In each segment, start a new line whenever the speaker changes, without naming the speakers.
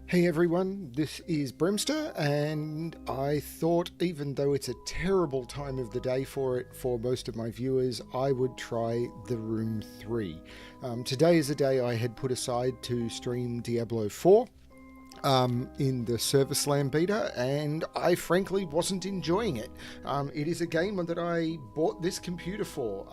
Hey everyone, this is BremSter, and I thought even though it's a terrible time of the day for it for most of my viewers, I would try The Room 3. Today is a day I had put aside to stream Diablo 4 in the Server Slam beta, and I frankly wasn't enjoying it. It is a game that I bought this computer for,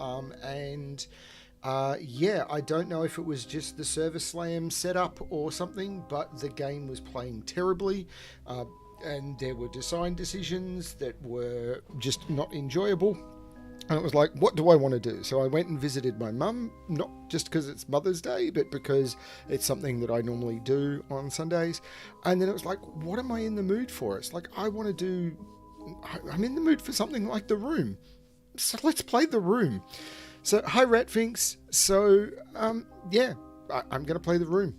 yeah, I don't know if it was just the Server Slam setup or something, but the game was playing terribly, uh, and there were design decisions that were just not enjoyable. And it was like, what do I want to do? So I went and visited my mum, not just because it's Mother's Day, but because it's something that I normally do on Sundays. And then it was like, what am I in the mood for? It's like, I want to do. I'm in the mood for something like The Room. So let's play The Room. So, hi, Ratfinks. So, yeah, I'm going to play The Room.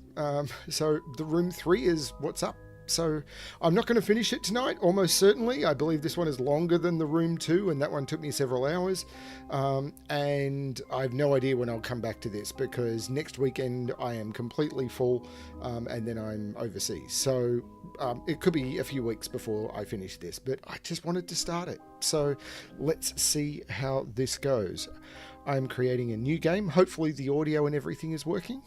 So, The Room 3 is what's up. So, I'm not going to finish it tonight, almost certainly. I believe this one is longer than The Room 2, and that one took me several hours. And I have no idea when I'll come back to this, because next weekend I am completely full, and then I'm overseas. So, it could be a few weeks before I finish this, but I just wanted to start it. So, let's see how this goes. I'm creating a new game. Hopefully the audio and everything is working.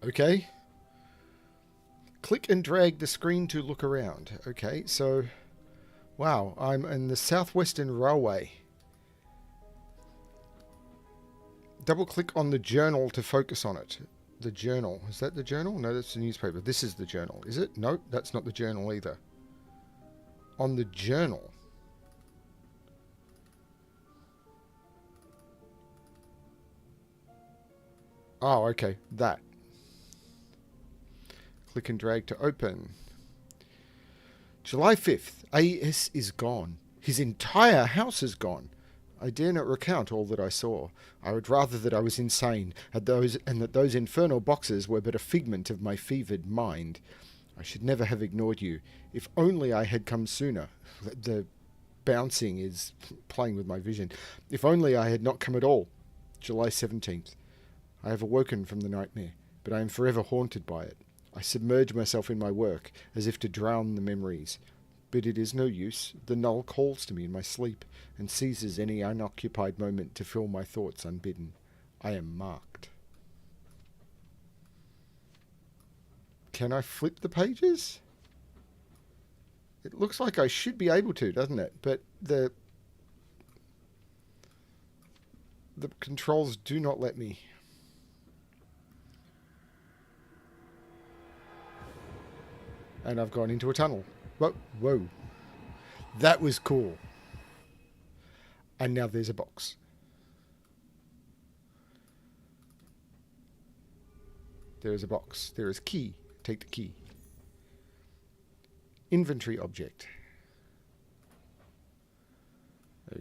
Okay. Click and drag the screen to look around. Okay, so... Wow, I'm in the Southwestern Railway. Double click on the journal to focus on it. The journal. Is that the journal? No, that's the newspaper. This is the journal. Is it? No, that's not the journal either. On the journal. Oh, okay. That. Click and drag to open. July 5th. AS is gone. His entire house is gone. I dare not recount all that I saw. I would rather that I was insane, and that those infernal boxes were but a figment of my fevered mind. I should never have ignored you. If only I had come sooner. The bouncing is playing with my vision. If only I had not come at all. July 17th. I have awoken from the nightmare, but I am forever haunted by it. I submerge myself in my work, as if to drown the memories. But it is no use. The null calls to me in my sleep, and seizes any unoccupied moment to fill my thoughts unbidden. I am marked. Can I flip the pages? It looks like I should be able to, doesn't it? But the controls do not let me. And I've gone into a tunnel. Whoa. That was cool. And now there's a box. There is a box. There is key. Take the key. Inventory object.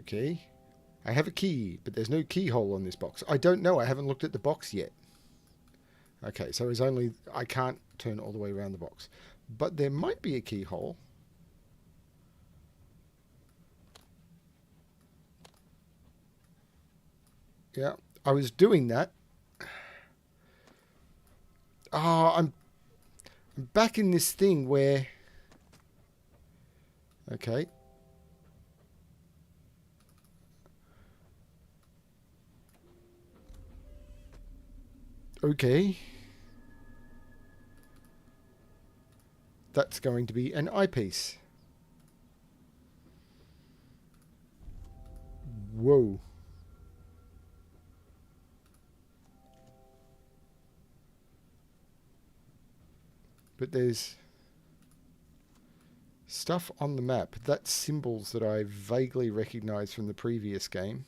Okay. I have a key, but there's no keyhole on this box. I don't know. I haven't looked at the box yet. Okay, so it's only... I can't turn all the way around the box. But there might be a keyhole. Yeah, I was doing that. Oh, I'm back in this thing where... Okay. Okay. That's going to be an eyepiece. Whoa. But there's stuff on the map. That's symbols that I vaguely recognize from the previous game.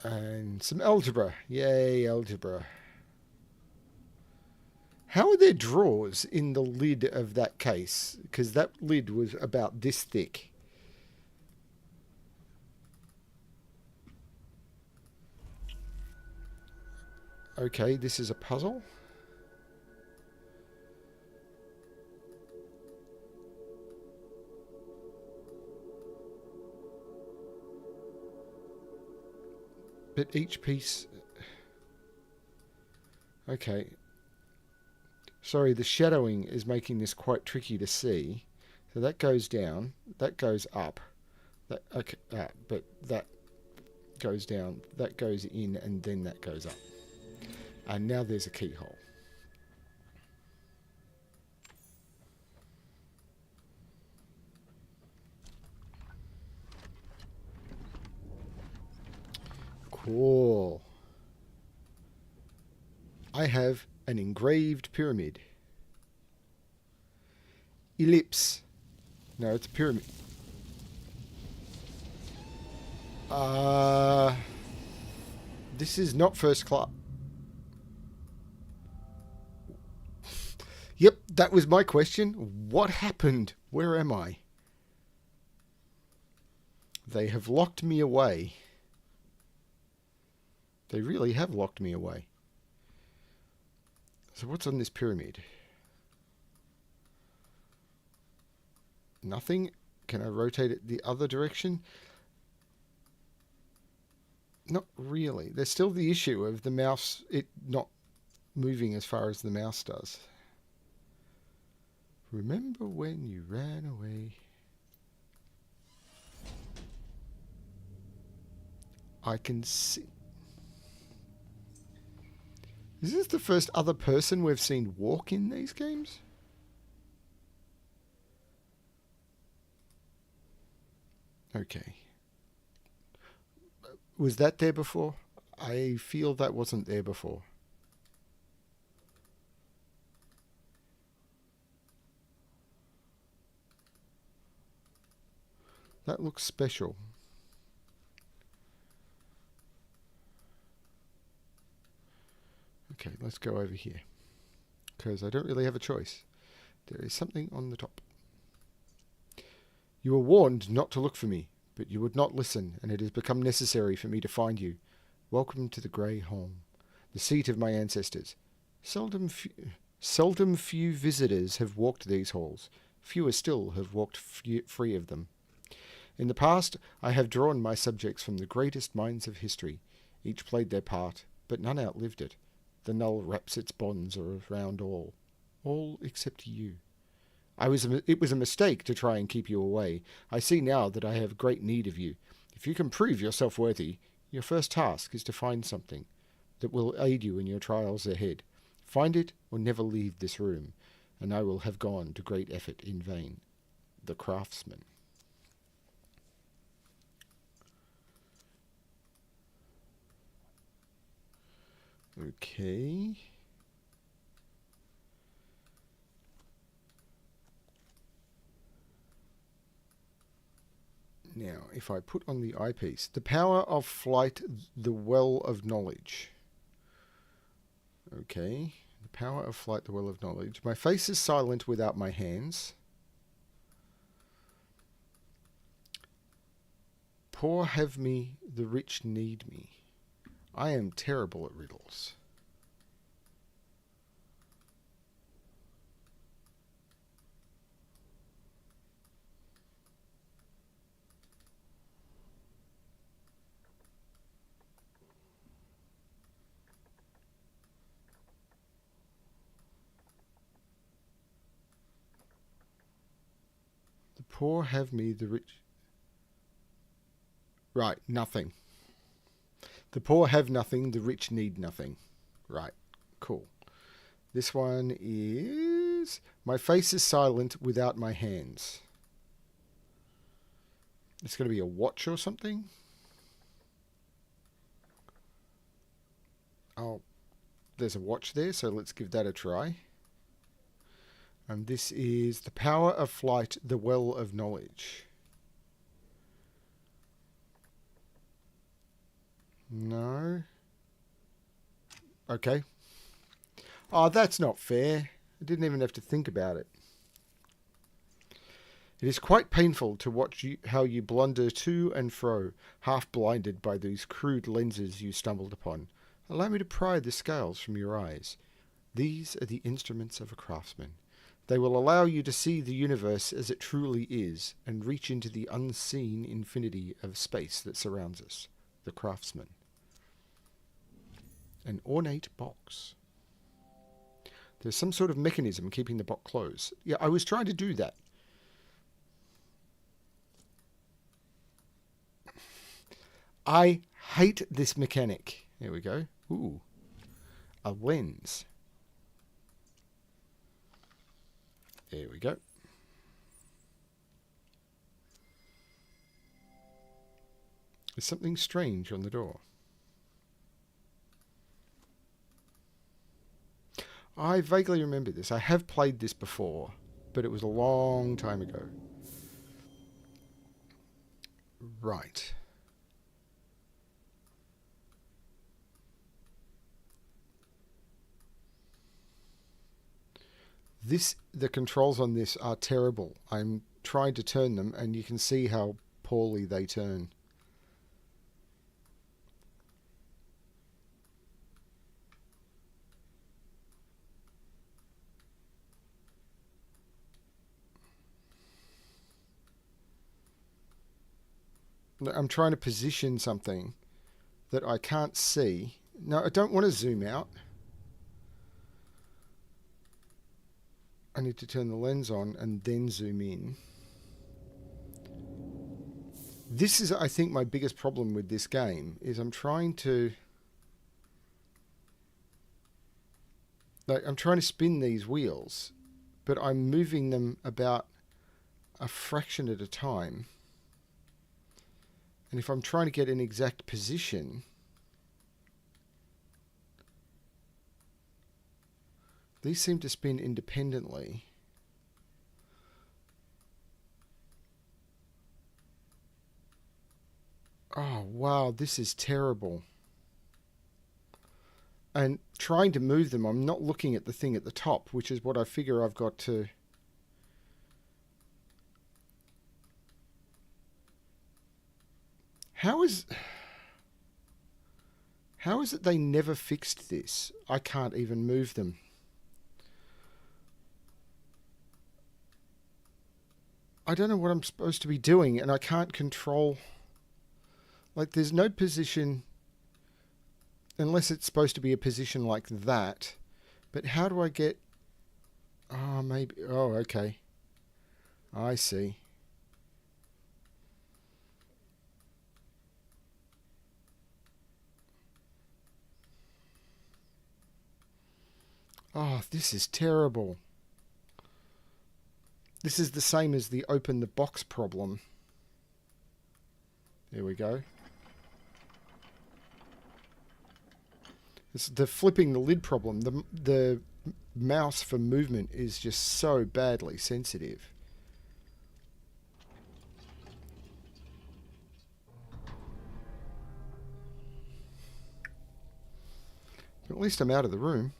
And some algebra. Yay, algebra. How are there drawers in the lid of that case? Because that lid was about this thick. Okay, this is a puzzle. But each piece... Okay. Sorry, the shadowing is making this quite tricky to see. So that goes down, that goes up, that okay, but that goes down, that goes in, and then that goes up. And now there's a keyhole. Cool. I have an engraved pyramid. Ellipse. No, it's a pyramid. This is not first class. Yep, that was my question. What happened? Where am I? They have locked me away. They really have locked me away. So what's on this pyramid? Nothing. Can I rotate it the other direction? Not really. There's still the issue of the mouse, it not moving as far as the mouse does. Remember when you ran away? I can see... Is this the first other person we've seen walk in these games? Okay. Was that there before? I feel that wasn't there before. That looks special. Okay, let's go over here. Because I don't really have a choice. There is something on the top. You were warned not to look for me, but you would not listen, and it has become necessary for me to find you. Welcome to the Grey Home, the seat of my ancestors. Seldom few visitors have walked these halls. Fewer still have walked free of them. In the past, I have drawn my subjects from the greatest minds of history. Each played their part, but none outlived it. The null wraps its bonds around all except you. It was a mistake to try and keep you away. I see now that I have great need of you. If you can prove yourself worthy, your first task is to find something that will aid you in your trials ahead. Find it or never leave this room, and I will have gone to great effort in vain. The Craftsman. Okay. Now, if I put on the eyepiece, the power of flight, the well of knowledge. Okay. The power of flight, the well of knowledge. My face is silent without my hands. Poor have me, the rich need me. I am terrible at riddles. The poor have me, the rich... Right, nothing. The poor have nothing, the rich need nothing. Right, cool. This one is... My face is silent without my hands. It's going to be a watch or something? Oh, there's a watch there, so let's give that a try. And this is the power of flight, the well of knowledge. No. Okay. Oh, that's not fair. I didn't even have to think about it. It is quite painful to watch how you blunder to and fro, half blinded by these crude lenses you stumbled upon. Allow me to pry the scales from your eyes. These are the instruments of a craftsman. They will allow you to see the universe as it truly is, and reach into the unseen infinity of space that surrounds us. The Craftsman. An ornate box. There's some sort of mechanism keeping the box closed. Yeah, I was trying to do that. I hate this mechanic. There we go. Ooh. A lens. There we go. There's something strange on the door. I vaguely remember this. I have played this before, but it was a long time ago. Right. The controls on this are terrible. I'm trying to turn them, and you can see how poorly they turn. I'm trying to position something that I can't see. No, I don't want to zoom out. I need to turn the lens on and then zoom in. This is, I think, my biggest problem with this game, is I'm trying to spin these wheels, but I'm moving them about a fraction at a time. And if I'm trying to get an exact position, these seem to spin independently. Oh, wow, this is terrible. And trying to move them, I'm not looking at the thing at the top, which is what I figure I've got to... How is it they never fixed this? I can't even move them. I don't know what I'm supposed to be doing, and I can't control... Like, there's no position, unless it's supposed to be a position like that. But how do I get... Oh, maybe... Oh, okay. I see. Oh, this is terrible. This is the same as the open the box problem. There we go. It's the flipping the lid problem. The mouse for movement is just so badly sensitive. But at least I'm out of the room.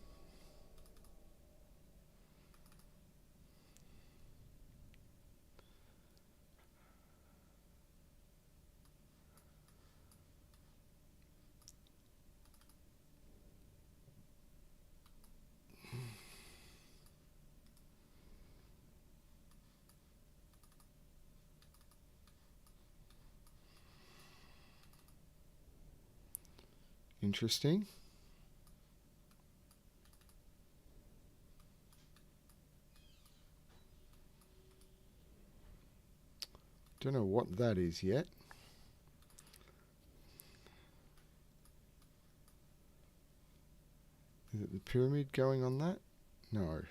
Interesting. Don't know what that is yet. Is it the pyramid going on that? No.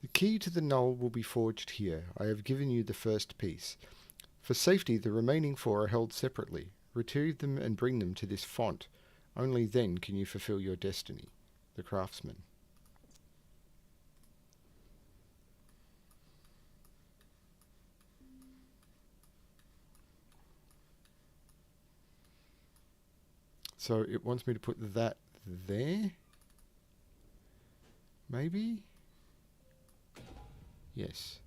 The key to the null will be forged here. I have given you the first piece. For safety, the remaining 4 are held separately. Retrieve them and bring them to this font. Only then can you fulfill your destiny. The Craftsman. So it wants me to put that there? Maybe? Yes.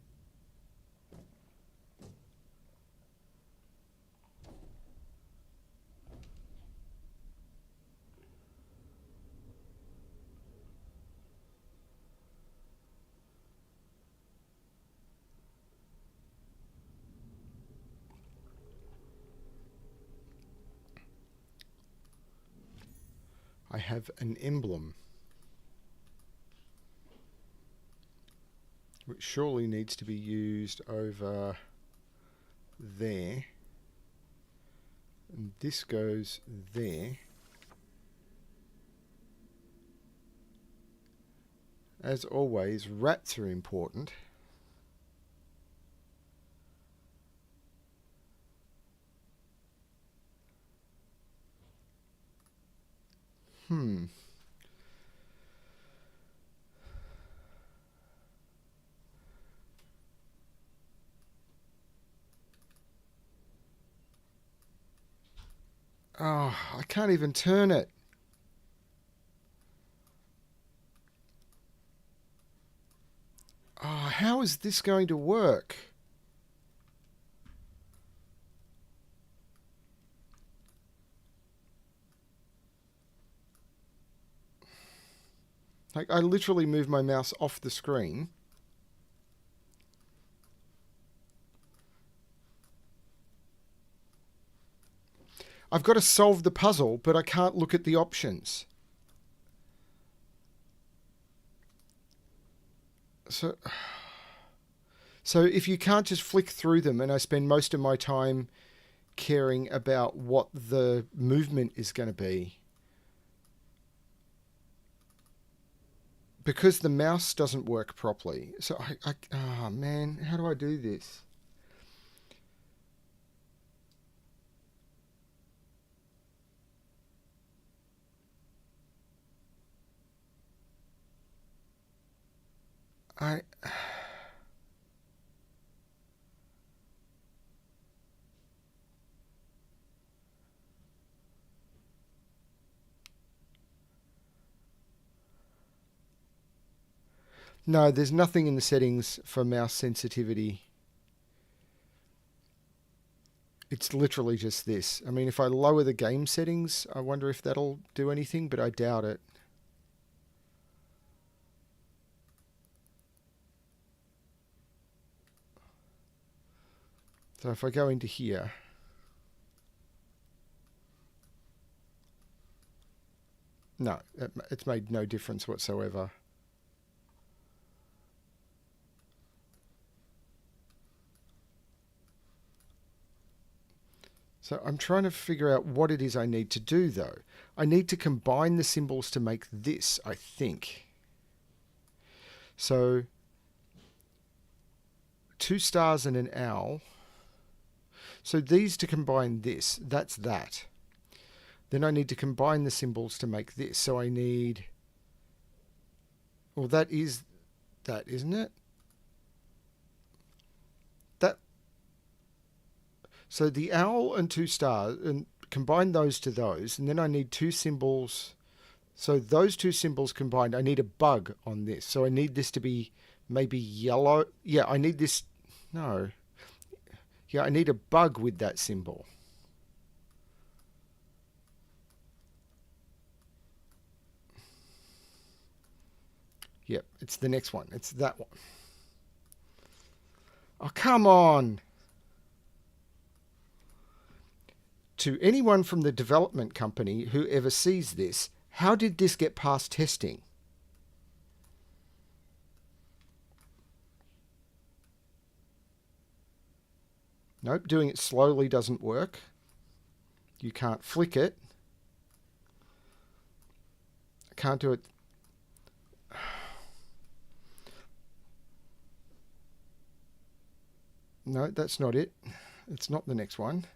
I have an emblem, which surely needs to be used over there. And this goes there. As always, rats are important. Oh, I can't even turn it. Oh, how is this going to work? Like, I literally moved my mouse off the screen. I've got to solve the puzzle, but I can't look at the options. So if you can't just flick through them, and I spend most of my time caring about what the movement is going to be, because the mouse doesn't work properly. So oh man, how do I do this? No, there's nothing in the settings for mouse sensitivity. It's literally just this. I mean, if I lower the game settings, I wonder if that'll do anything, but I doubt it. So if I go into here, no, it's made no difference whatsoever. So I'm trying to figure out what it is I need to do, though. I need to combine the symbols to make this, I think. So 2 stars and an owl. So these to combine this, that's that. Then I need to combine the symbols to make this. So I need... Well, that is that, isn't it? That... So the owl and 2 stars, and combine those to those, and then I need 2 symbols. So those 2 symbols combined, I need a bug on this. So I need this to be maybe yellow. Yeah, I need this... No. Yeah, I need a bug with that symbol. Yep, it's the next one. It's that one. Oh, come on. To anyone from the development company who ever sees this, how did this get past testing? Nope, doing it slowly doesn't work. You can't flick it. I can't do it. No, that's not it. It's not the next one.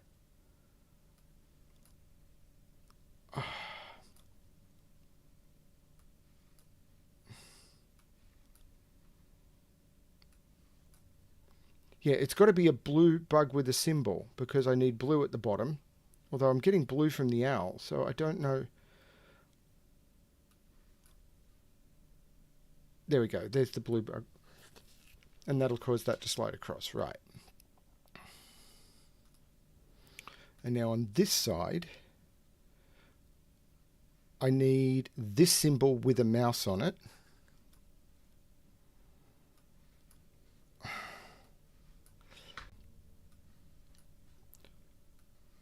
Yeah, it's got to be a blue bug with a symbol because I need blue at the bottom. Although I'm getting blue from the owl, so I don't know. There we go. There's the blue bug. And that'll cause that to slide across. Right. And now on this side, I need this symbol with a mouse on it.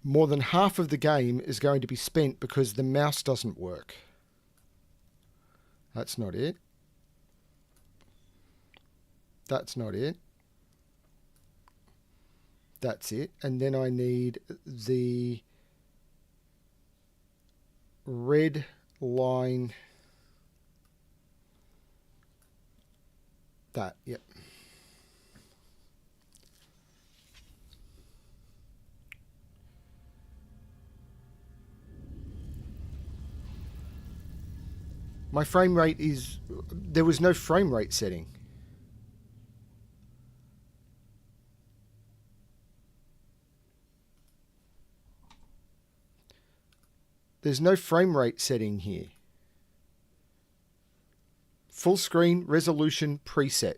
More than half of the game is going to be spent because the mouse doesn't work. That's not it. That's not it. That's it. And then I need the red line. That, yep. My frame rate is... There was no frame rate setting. There's no frame rate setting here. Full screen resolution preset.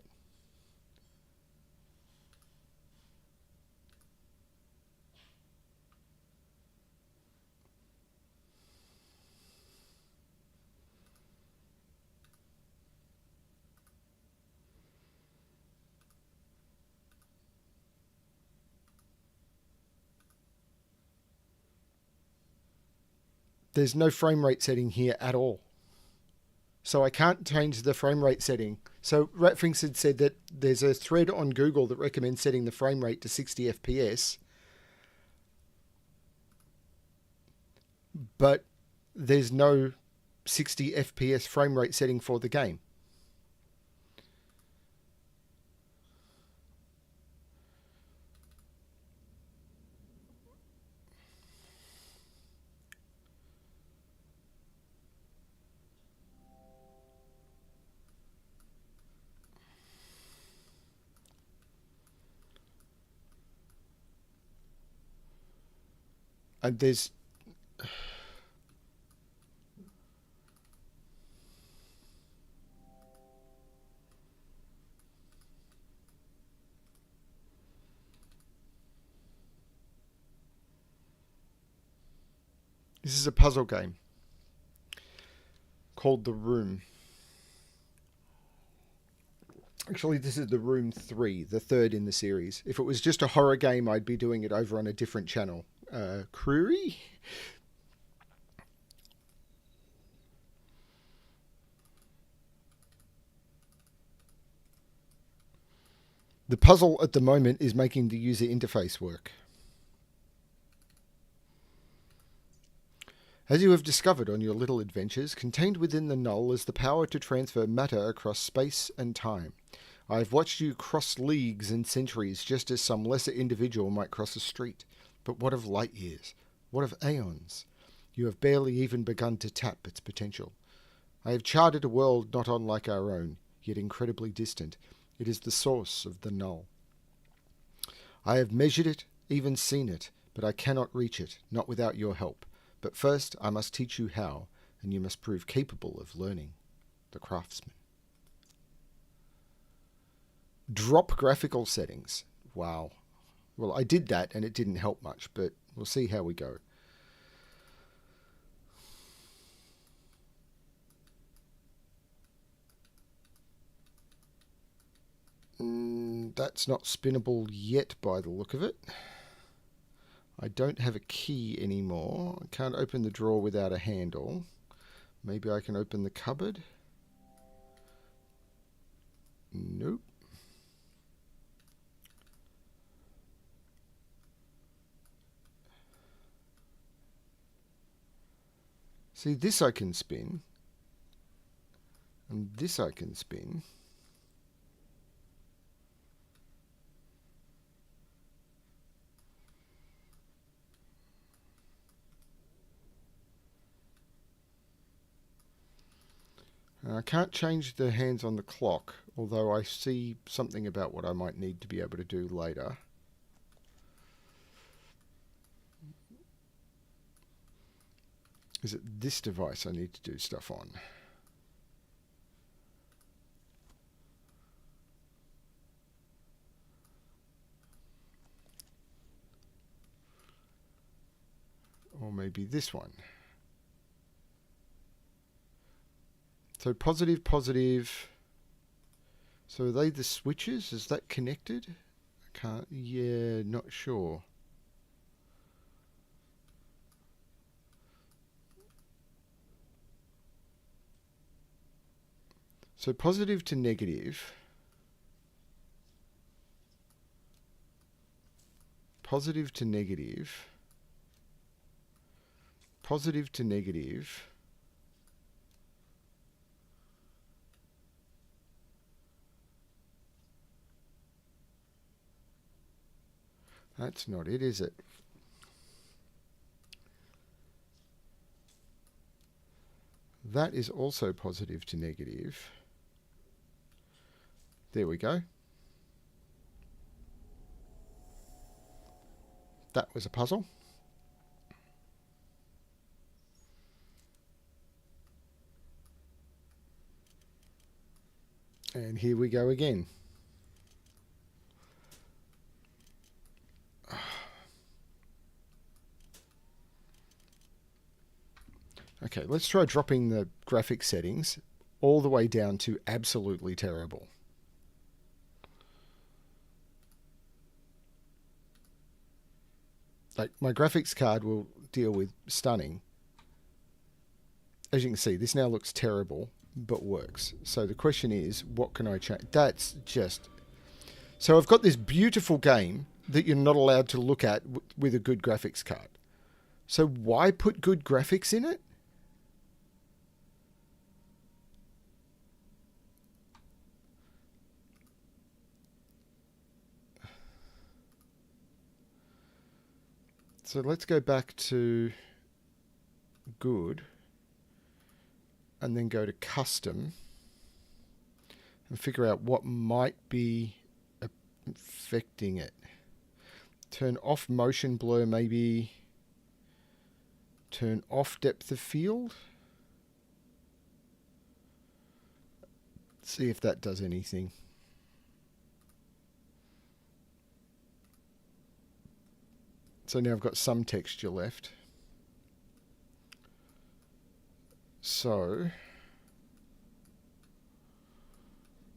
There's no frame rate setting here at all. So I can't change the frame rate setting. So Ratfings had said that there's a thread on Google that recommends setting the frame rate to 60 FPS. But there's no 60 FPS frame rate setting for the game. And there's... This is a puzzle game called The Room. Actually, this is The Room 3, the third in the series. If it was just a horror game, I'd be doing it over on a different channel. Crewy? The puzzle at the moment is making the user interface work. As you have discovered on your little adventures, contained within the null is the power to transfer matter across space and time. I have watched you cross leagues and centuries just as some lesser individual might cross a street. But what of light years? What of aeons? You have barely even begun to tap its potential. I have charted a world not unlike our own, yet incredibly distant. It is the source of the null. I have measured it, even seen it, but I cannot reach it, not without your help. But first I must teach you how, and you must prove capable of learning. The Craftsman. Drop graphical settings. Wow. Well, I did that and it didn't help much, but we'll see how we go. That's not spinnable yet by the look of it. I don't have a key anymore. I can't open the drawer without a handle. Maybe I can open the cupboard. Nope. See, this I can spin. And this I can spin. I can't change the hands on the clock, although I see something about what I might need to be able to do later. Is it this device I need to do stuff on? Or maybe this one. So positive, positive. So are they the switches? Is that connected? I can't, yeah, not sure. So positive to negative. Positive to negative. Positive to negative. That's not it, is it? That is also positive to negative. There we go. That was a puzzle. And here we go again. Okay, let's try dropping the graphics settings all the way down to absolutely terrible. Like, my graphics card will deal with stunning. As you can see, this now looks terrible, but works. So the question is, what can I change? That's just... So I've got this beautiful game that you're not allowed to look at with a good graphics card. So why put good graphics in it? So let's go back to good and then go to custom and figure out what might be affecting it. Turn off motion blur, maybe. Turn off depth of field. See if that does anything. So now I've got some texture left. So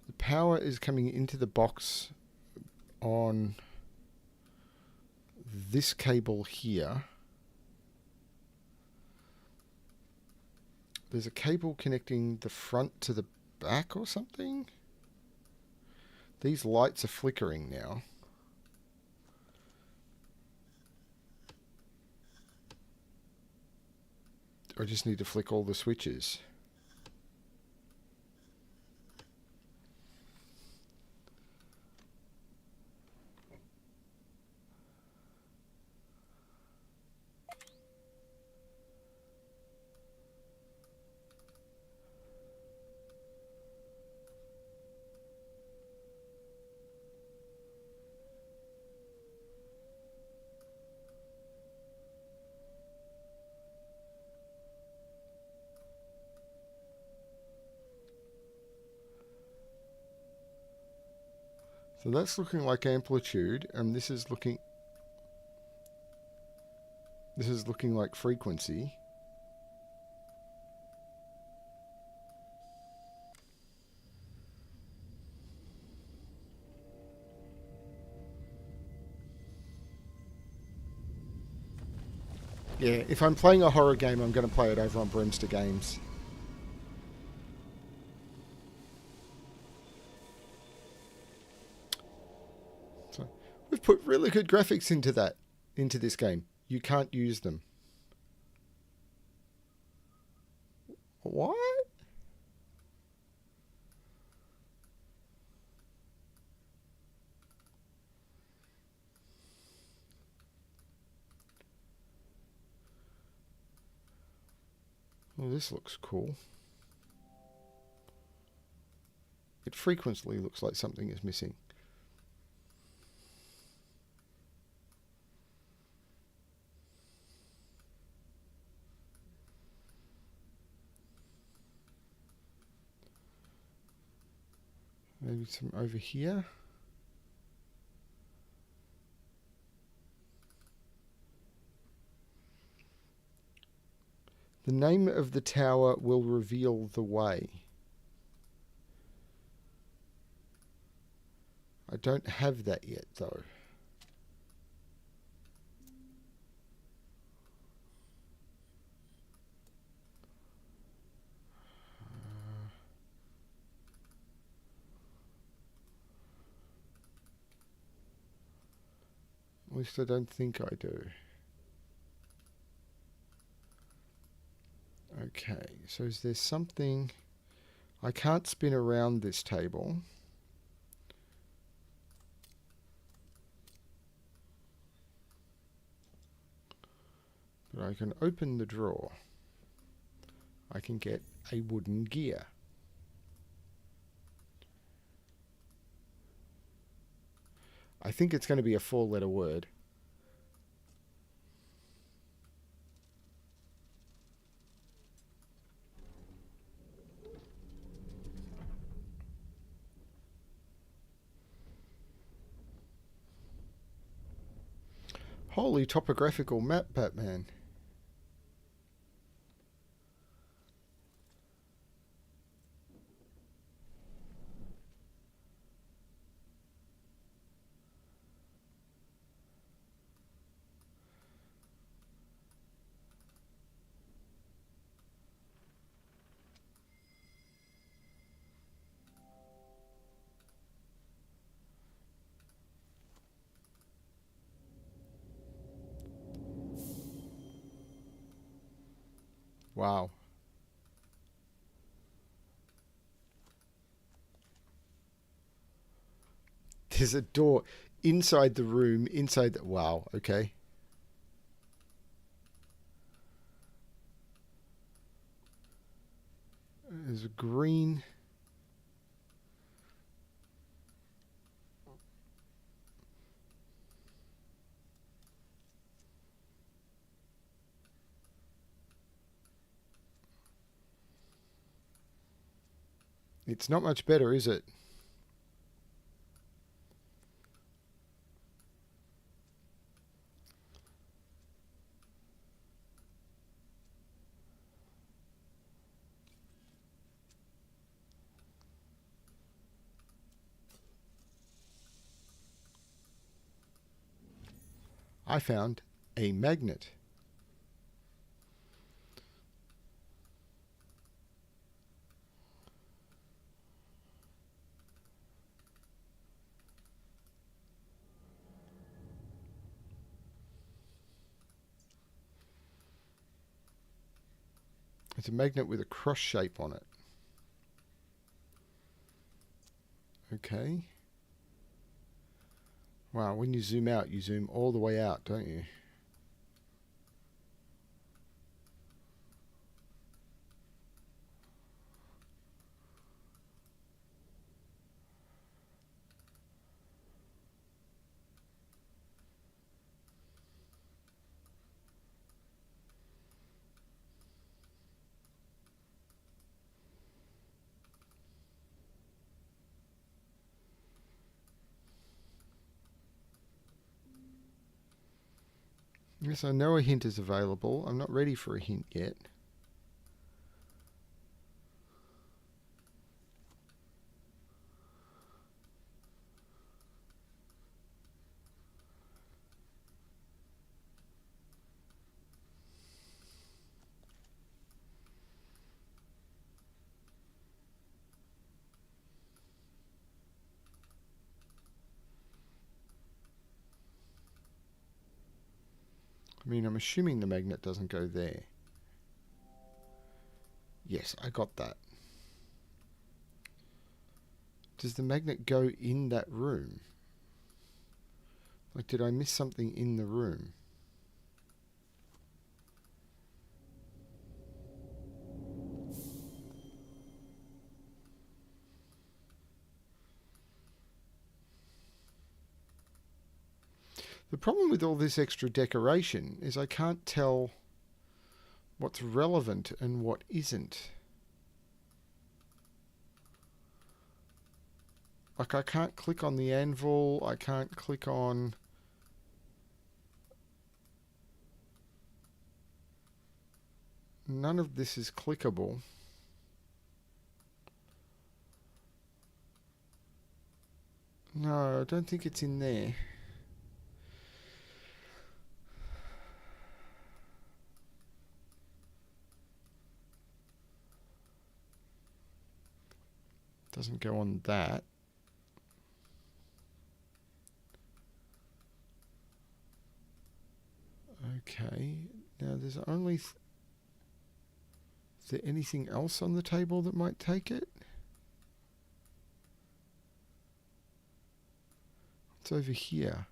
the power is coming into the box on this cable here. There's a cable connecting the front to the back or something. These lights are flickering now. I just need to flick all the switches. So that's looking like amplitude, and this is looking like frequency. Yeah, if I'm playing a horror game, I'm going to play it over on BremSter Games. So we've put really good graphics into this game. You can't use them. What? Well, this looks cool. It frequently looks like something is missing. Maybe some over here. The name of the tower will reveal the way. I don't have that yet, though. least I don't think I do. Okay, so is there something... I can't spin around this table. But I can open the drawer. I can get a wooden gear. I think it's going to be a 4-letter word. Holy topographical map, Batman. Wow. There's a door inside the room, inside the... Wow, okay. There's a green... It's not much better, is it? I found a magnet. It's a magnet with a cross shape on it. Okay. Wow, when you zoom out, you zoom all the way out, don't you? Yes, I know a hint is available. I'm not ready for a hint yet. I mean, I'm assuming the magnet doesn't go there. Yes, I got that. Does the magnet go in that room? Like, did I miss something in the room? The problem with all this extra decoration is I can't tell what's relevant and what isn't. Like, I can't click on the anvil, I can't click on... None of this is clickable. No, I don't think it's in there. Doesn't go on that. There's only... Is there anything else on the table that might take it? It's over here.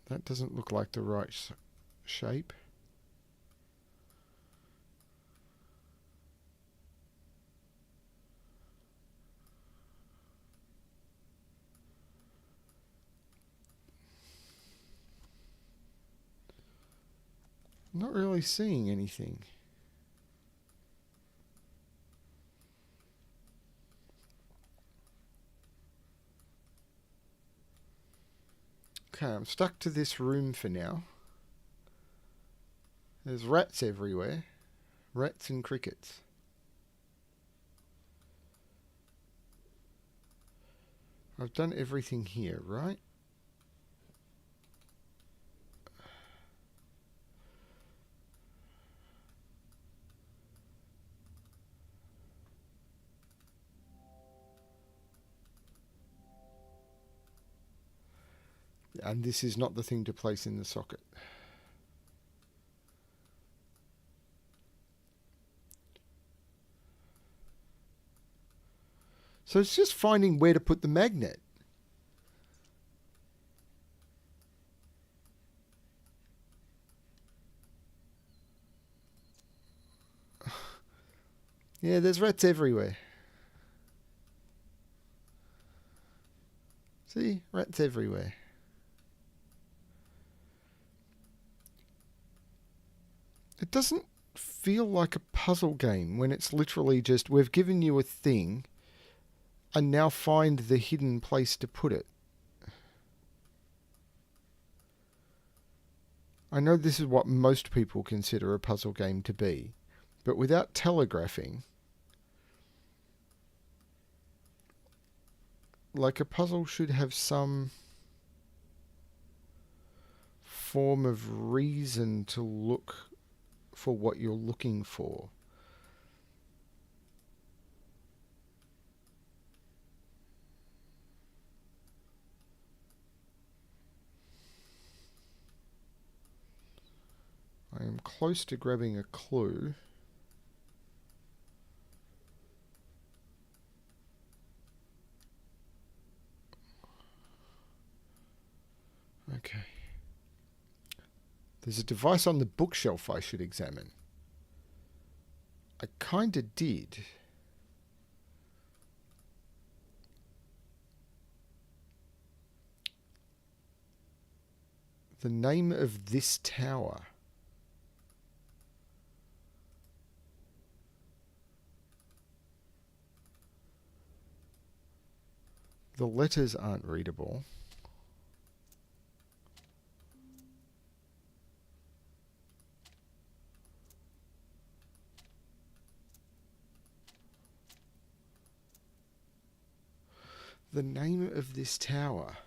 That doesn't look like the right shape. Not really seeing anything. Okay, I'm stuck to this room for now. There's rats everywhere. Rats and crickets. I've done everything here, right? And this is not the thing to place in the socket. So it's just finding where to put the magnet. Yeah, there's rats everywhere. See? Rats everywhere. It doesn't feel like a puzzle game when it's literally just, we've given you a thing and now find the hidden place to put it. I know this is what most people consider a puzzle game to be, but without telegraphing, like a puzzle should have some form of reason to look for what you're looking for. I am close to grabbing a clue. Okay. There's a device on the bookshelf I should examine. I kinda did. The name of this tower. The letters aren't readable. The name of this tower.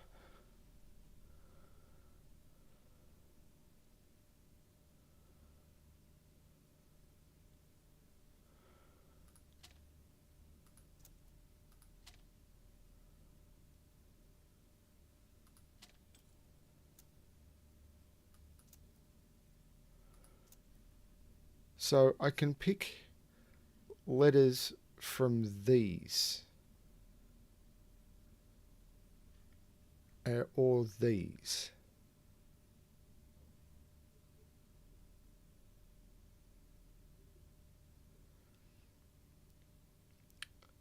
So I can pick letters from these. Or these.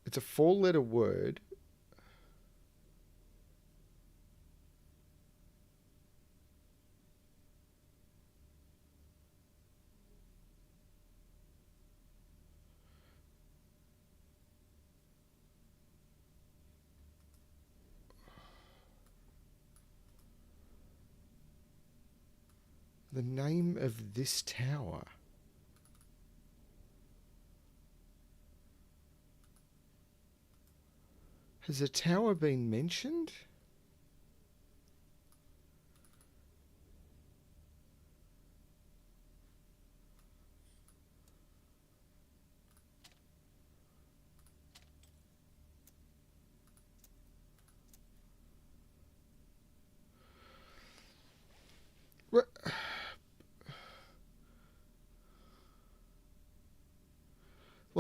It's a 4-letter word. The name of this tower. Has a tower been mentioned?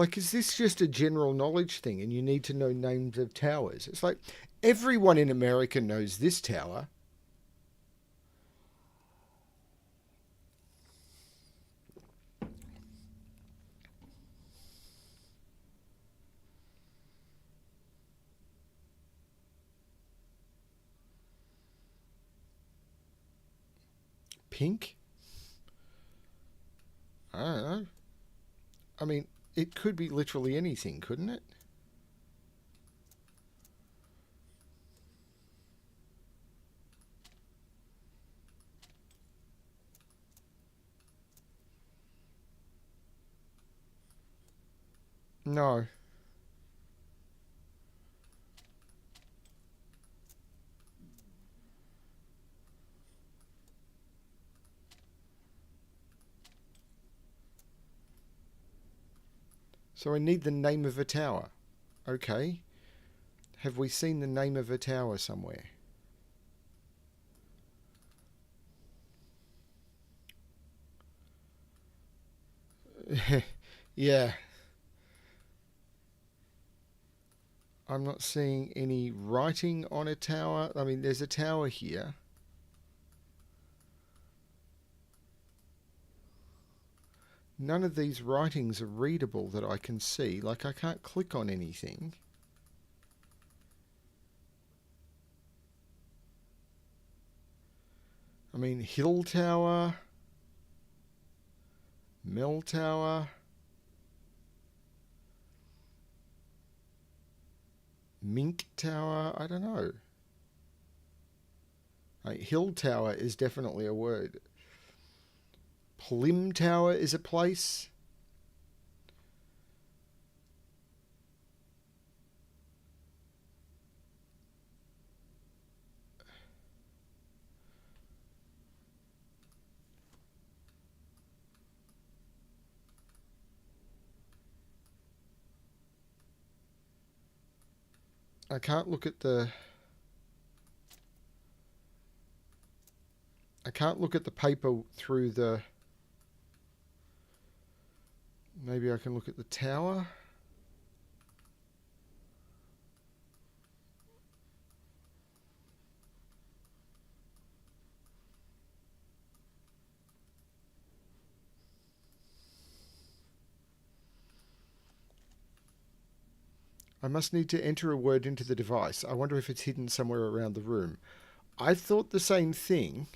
Like, is this just a general knowledge thing and you need to know names of towers? It's like everyone in America knows this tower. Pink? I don't know. I mean, it could be literally anything, couldn't it? No. So I need the name of a tower. Okay. Have we seen the name of a tower somewhere? Yeah. I'm not seeing any writing on a tower. I mean, there's a tower here. None of these writings are readable that I can see. Like, I can't click on anything. I mean, Hill Tower, Mill Tower, Mink Tower. I don't know. Hill Tower is definitely a word. Plim Tower is a place. I can't look at the... I can't look at the paper through the... Maybe I can look at the tower. I must need to enter a word into the device. I wonder if it's hidden somewhere around the room. I thought the same thing.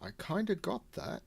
I kind of got that.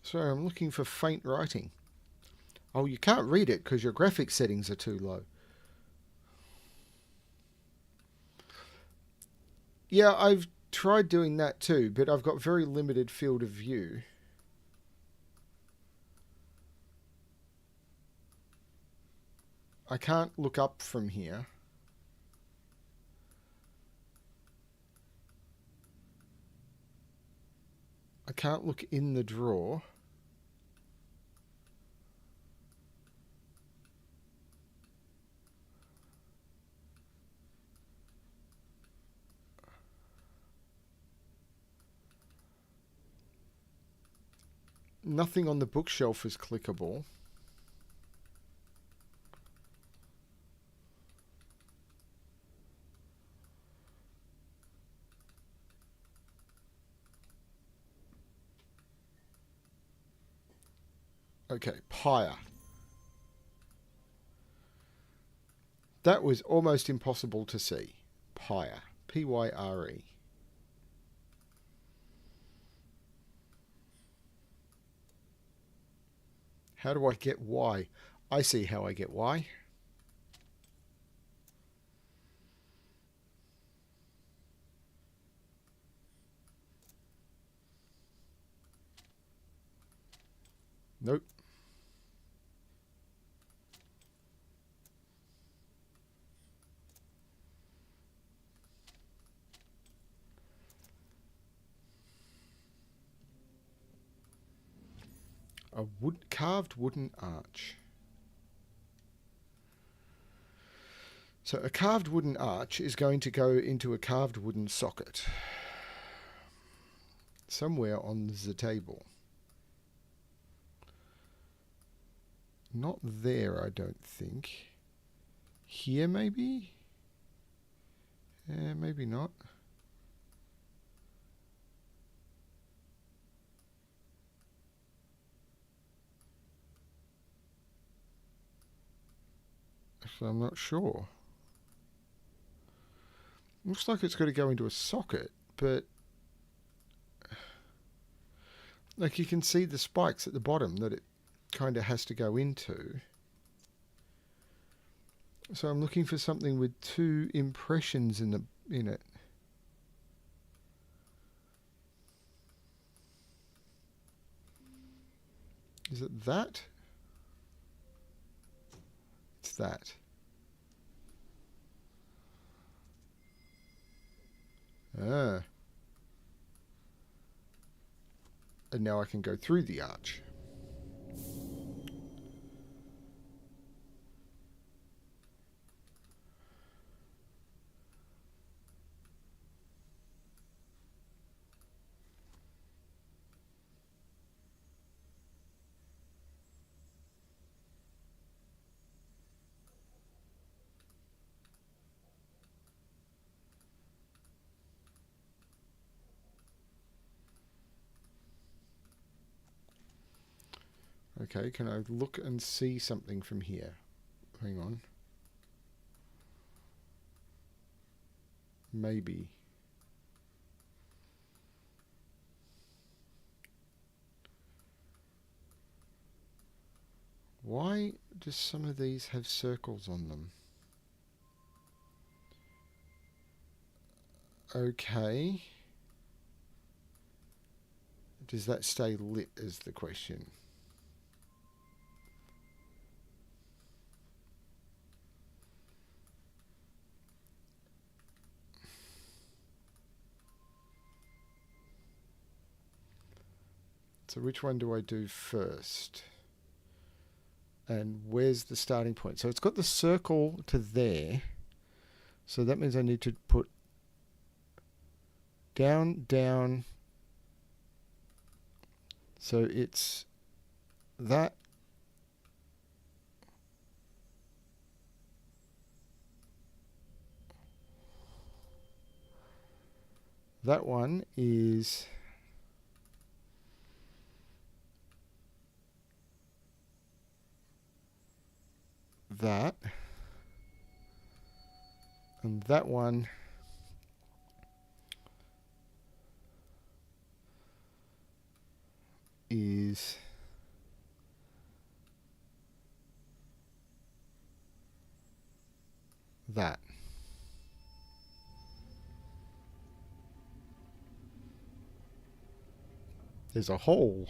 Sorry, I'm looking for faint writing. Oh, you can't read it because your graphics settings are too low. Yeah, I've tried doing that too, but I've got very limited field of view. I can't look up from here. I can't look in the drawer. Nothing on the bookshelf is clickable. Okay, pyre. That was almost impossible to see. Pyre. Pyre. How do I get Y? I see how I get Y. Nope. A carved wooden arch. So a carved wooden arch is going to go into a carved wooden socket somewhere on the table. Not there, I don't think. Here, maybe? Maybe not. Actually, I'm not sure. Looks like it's got to go into a socket, but like you can see the spikes at the bottom that it kind of has to go into. So I'm looking for something with two impressions in it. Is it that? It's that. Ah. And now I can go through the arch. Okay, can I look and see something from here? Hang on. Maybe. Why do some of these have circles on them? Okay. Does that stay lit is the question. So which one do I do first? And where's the starting point? So it's got the circle to there. So that means I need to put down, down. So it's that. That one is that. And that one is that. There's a hole.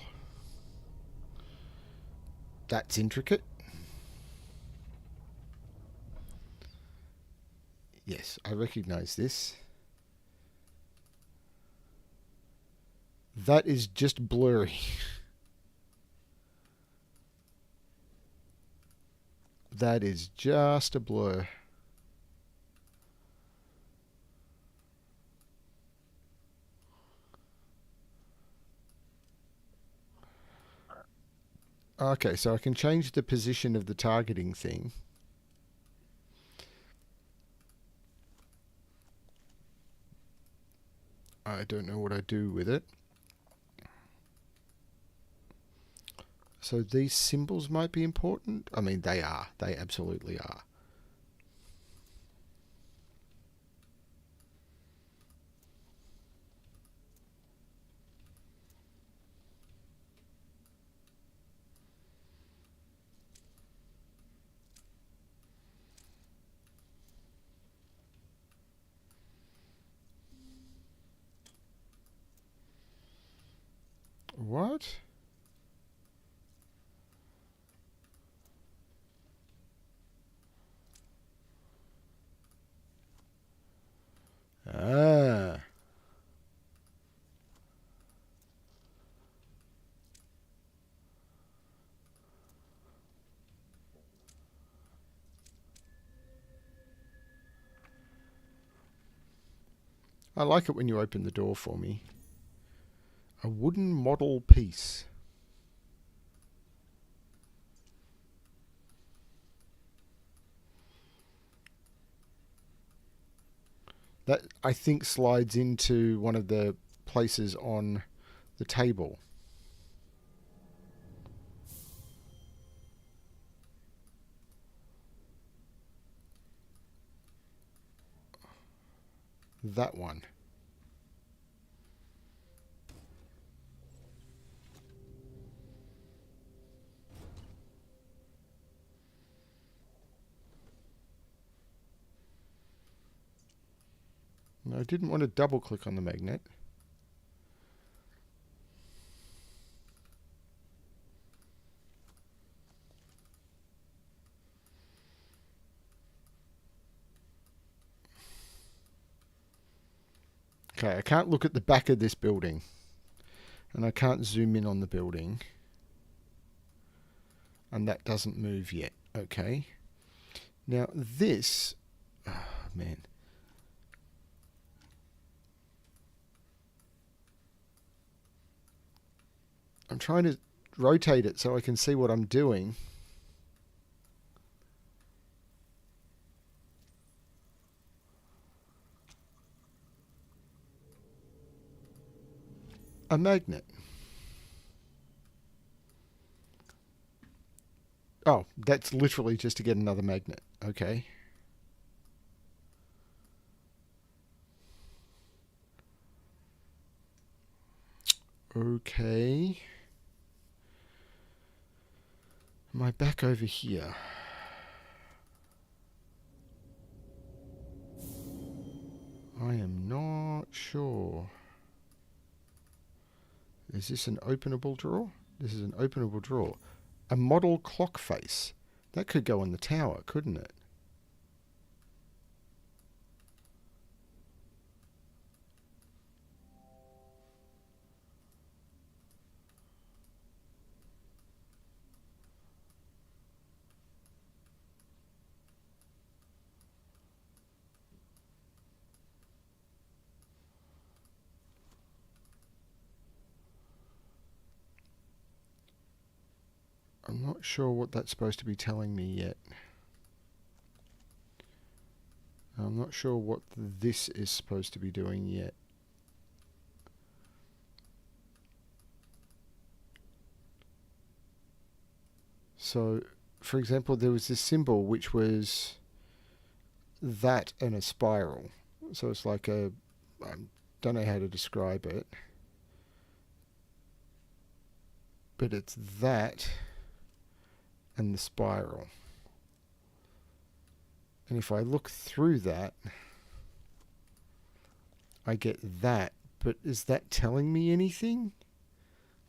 That's intricate. Yes, I recognize this. That is just blurry. That is just a blur. Okay, so I can change the position of the targeting thing. I don't know what I do with it. So these symbols might be important. I mean, they are. They absolutely are. I like it when you open the door for me. A wooden model piece. That, I think, slides into one of the places on the table. That one. No, I didn't want to double click on the magnet. Okay, I can't look at the back of this building. And I can't zoom in on the building. And that doesn't move yet. Okay. Now this... Oh, man. I'm trying to rotate it so I can see what I'm doing. A magnet. Oh, that's literally just to get another magnet. Okay. Okay. Am I back over here? I am not sure. Is this an openable drawer? This is an openable drawer. A model clock face. That could go on the tower, couldn't it? I'm not sure what that's supposed to be telling me yet. I'm not sure what this is supposed to be doing yet. So, for example, there was this symbol which was that and a spiral. So it's like a... I don't know how to describe it. But it's that and the spiral. And if I look through that, I get that. But is that telling me anything?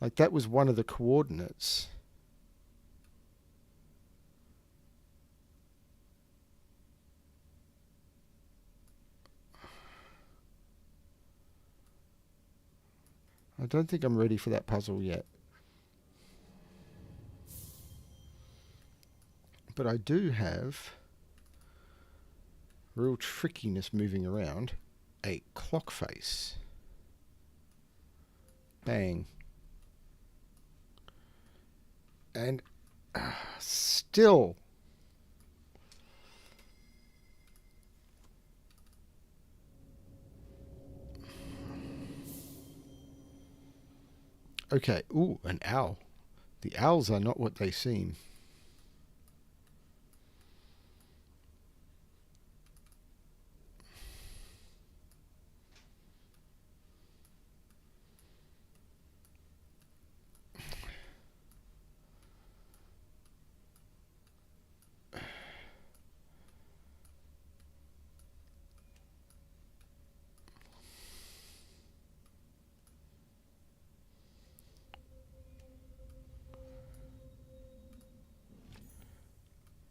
Like, that was one of the coordinates. I don't think I'm ready for that puzzle yet. But I do have real trickiness moving around. A clock face. Bang. And still. Okay. Ooh, an owl. The owls are not what they seem.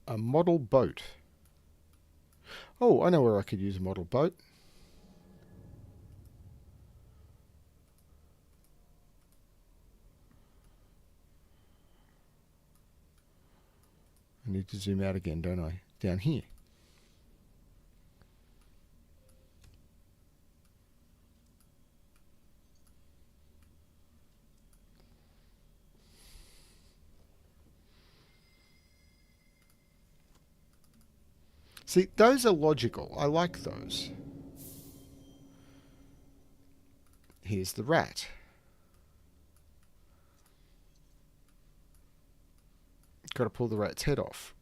A model boat. Oh, I know where I could use a model boat. I need to zoom out again, don't I? Down here. See, those are logical. I like those. Here's the rat. Got to pull the rat's head off.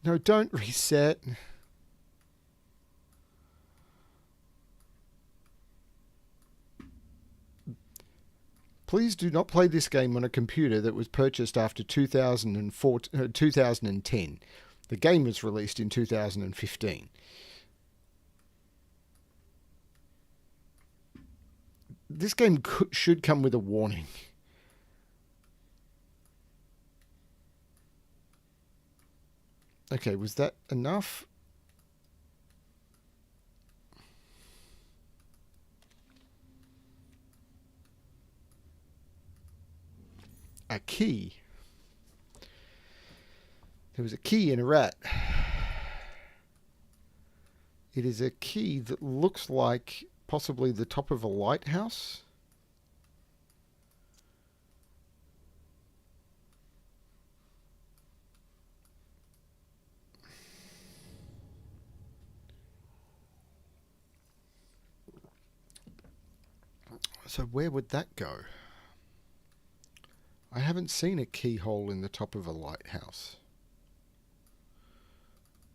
No, don't reset. Please do not play this game on a computer that was purchased after 2010. The game was released in 2015. This game should come with a warning. Okay, was that enough? A key. There was a key in a rat. It is a key that looks like possibly the top of a lighthouse. So where would that go? I haven't seen a keyhole in the top of a lighthouse.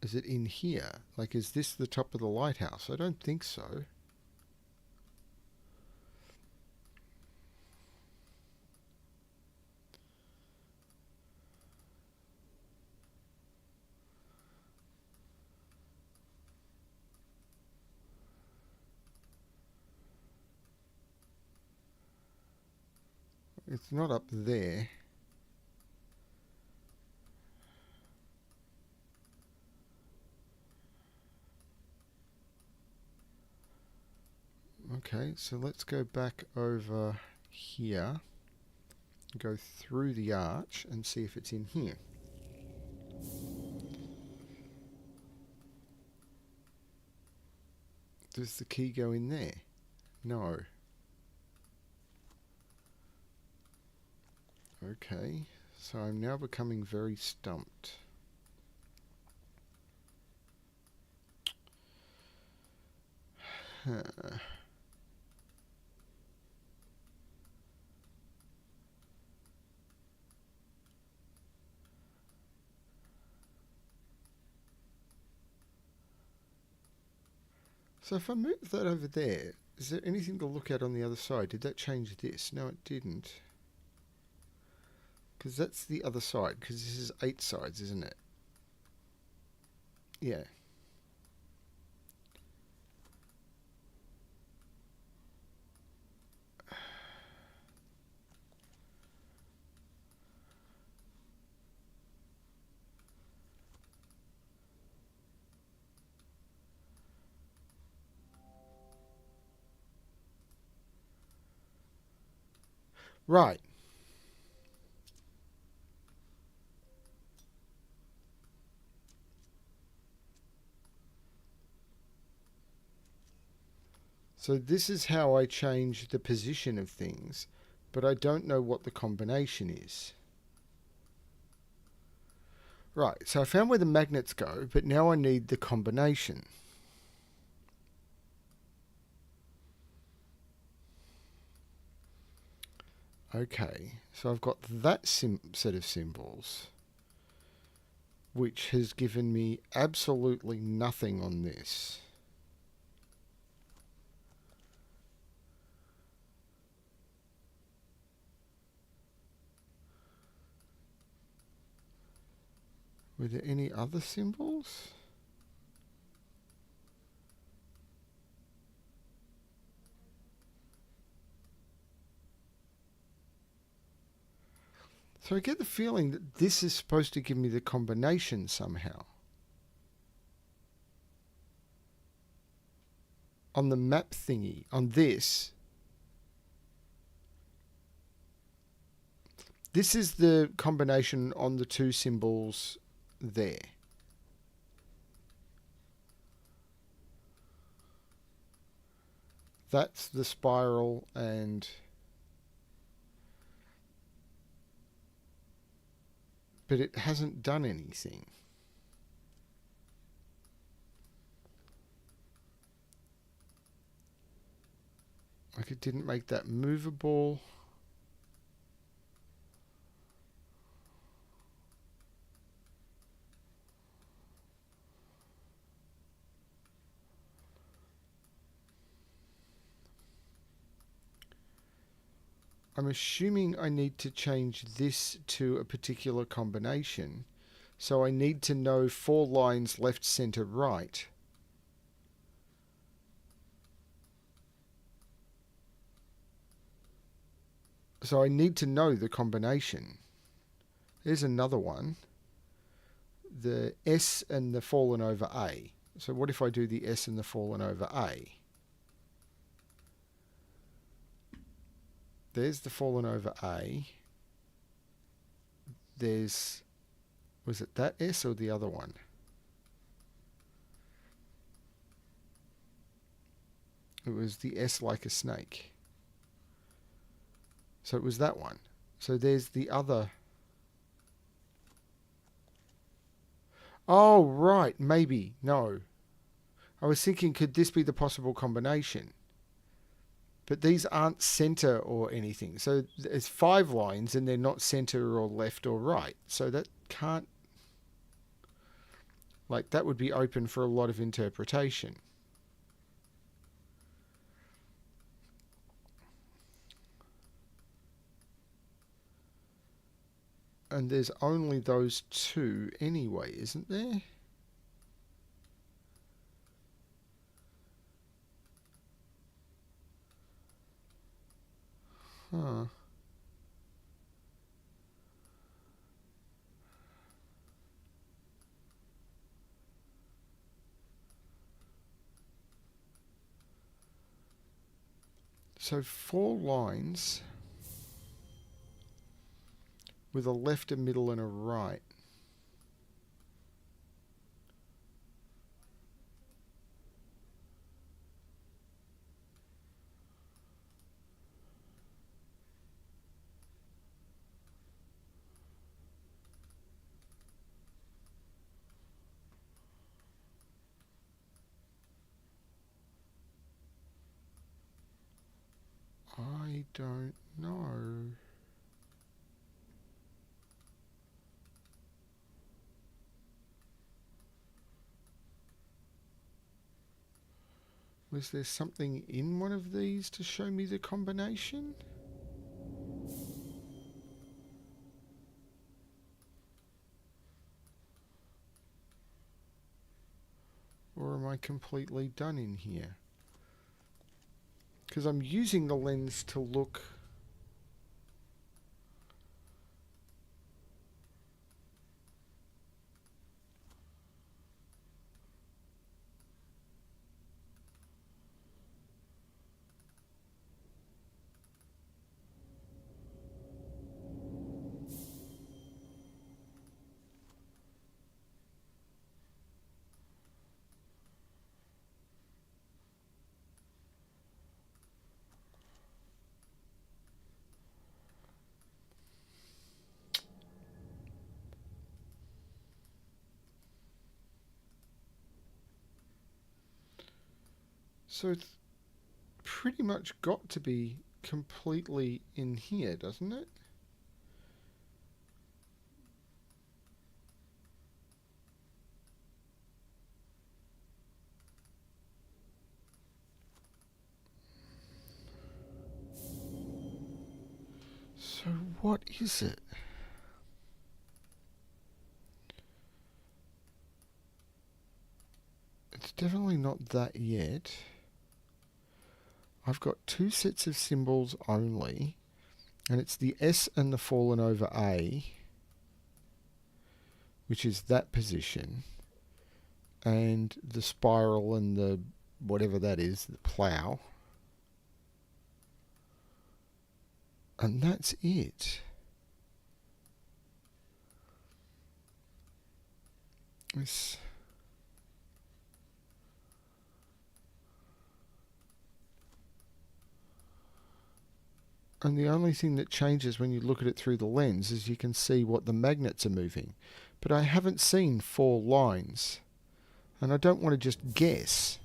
Is it in here? Like, is this the top of the lighthouse? I don't think so. It's not up there. Okay, so let's go back over here, go through the arch and see if it's in here. Does the key go in there? No. Okay, so I'm now becoming very stumped. Huh. So if I move that over there, is there anything to look at on the other side? Did that change this? No, it didn't. Because that's the other side, because this is 8 sides, isn't it? Yeah. Right. So this is how I change the position of things, but I don't know what the combination is. Right, so I found where the magnets go, but now I need the combination. Okay, so I've got that set of symbols, which has given me absolutely nothing on this. Were there any other symbols? So I get the feeling that this is supposed to give me the combination somehow. On the map thingy, on this is the combination on the 2 symbols there. That's the spiral, and but it hasn't done anything. Like it didn't make that movable. I'm assuming I need to change this to a particular combination. So I need to know 4 lines left, center, right. So I need to know the combination. There's another one. The S and the fallen over A. So what if I do the S and the fallen over A? There's the fallen over A. There's, was it that S or the other one? It was the S like a snake. So it was that one. So there's the other. Oh, right. Maybe. No. I was thinking, could this be the possible combination? But these aren't center or anything. So there's 5 lines and they're not center or left or right. So that can't, like, that would be open for a lot of interpretation. And there's only those 2 anyway, isn't there? Huh. So 4 lines with a left, a middle, and a right. I don't know. Was there something in one of these to show me the combination? Or am I completely done in here? Because I'm using the lens to look. So it's pretty much got to be completely in here, doesn't it? So what is it? It's definitely not that yet. I've got 2 sets of symbols only, and it's the S and the fallen over A, which is that position, and the spiral and the whatever that is, the plough. And that's it. It's And the only thing that changes when you look at it through the lens is you can see what the magnets are moving. But I haven't seen 4 lines. And I don't want to just guess.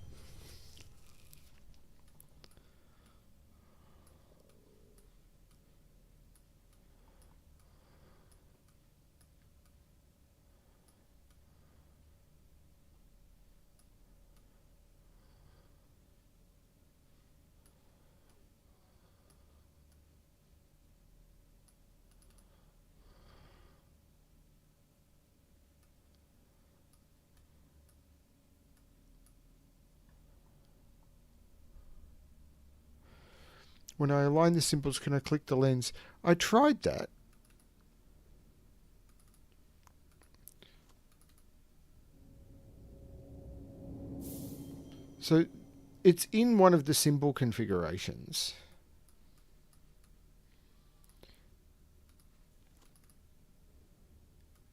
When I align the symbols, can I click the lens? I tried that. So it's in one of the symbol configurations.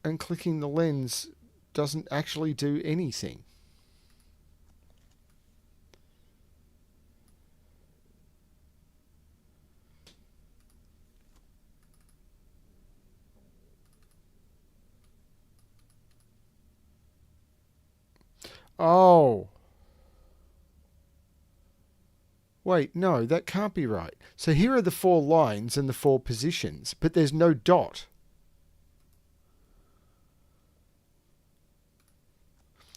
And clicking the lens doesn't actually do anything. Oh. Wait, no, that can't be right. So here are the 4 lines and the 4 positions, but there's no dot.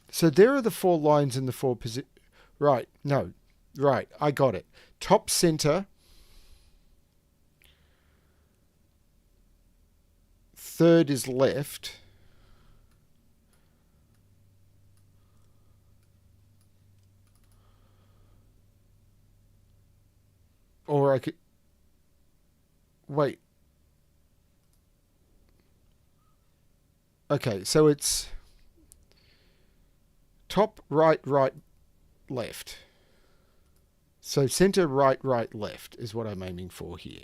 So there are the 4 lines and the 4 positions. Right, no, right, I got it. Top center, third is left. Or I could... Wait. Okay, so it's top, right, right, left. So center, right, right, left is what I'm aiming for here.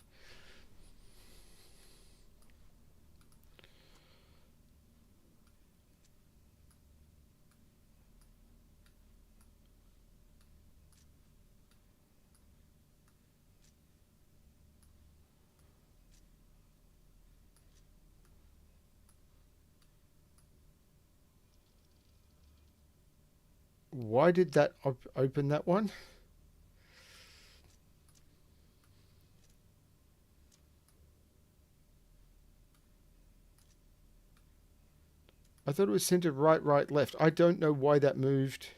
Why did that open that one? I thought it was centered right, right, left. I don't know why that moved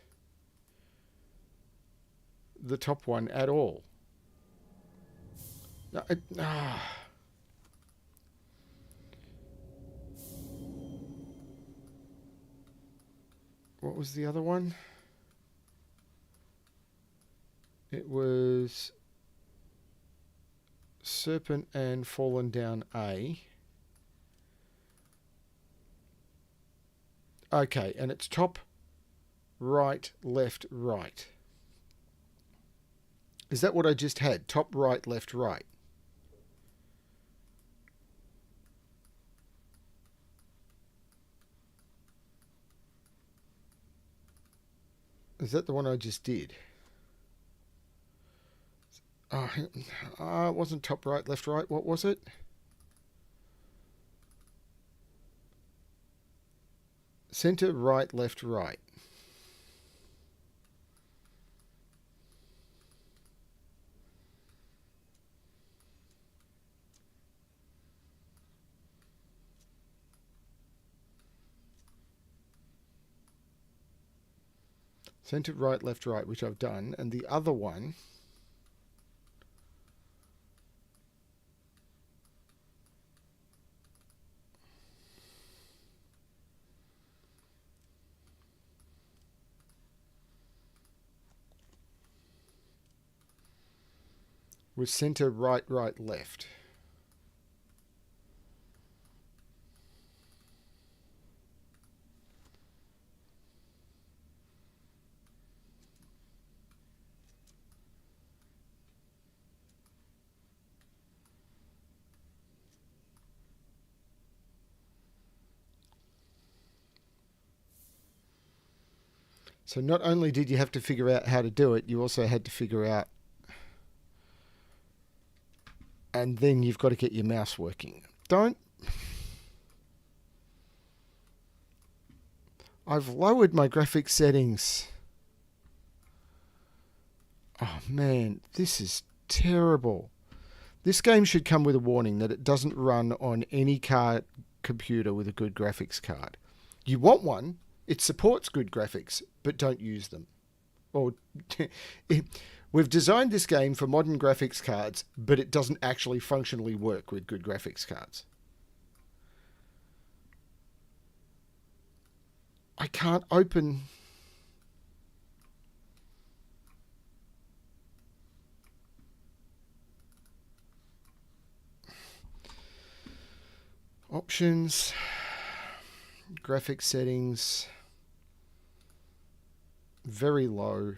the top one at all. No, What was the other one? It was Serpent and Fallen Down A. Okay, and it's top, right, left, right. Is that what I just had? Top, right, left, right. Is that the one I just did? It wasn't top, right, left, right. What was it? Center, right, left, right. Center, right, left, right, which I've done. And the other one was center, right, right, left. So not only did you have to figure out how to do it, you also had to figure out and then you've got to get your mouse working. I've lowered my graphics settings. Oh man, this is terrible. This game should come with a warning that it doesn't run on any computer with a good graphics card. You want one, it supports good graphics, but don't use them. Or we've designed this game for modern graphics cards, but it doesn't actually functionally work with good graphics cards. I can't open... Options, graphics settings, very low.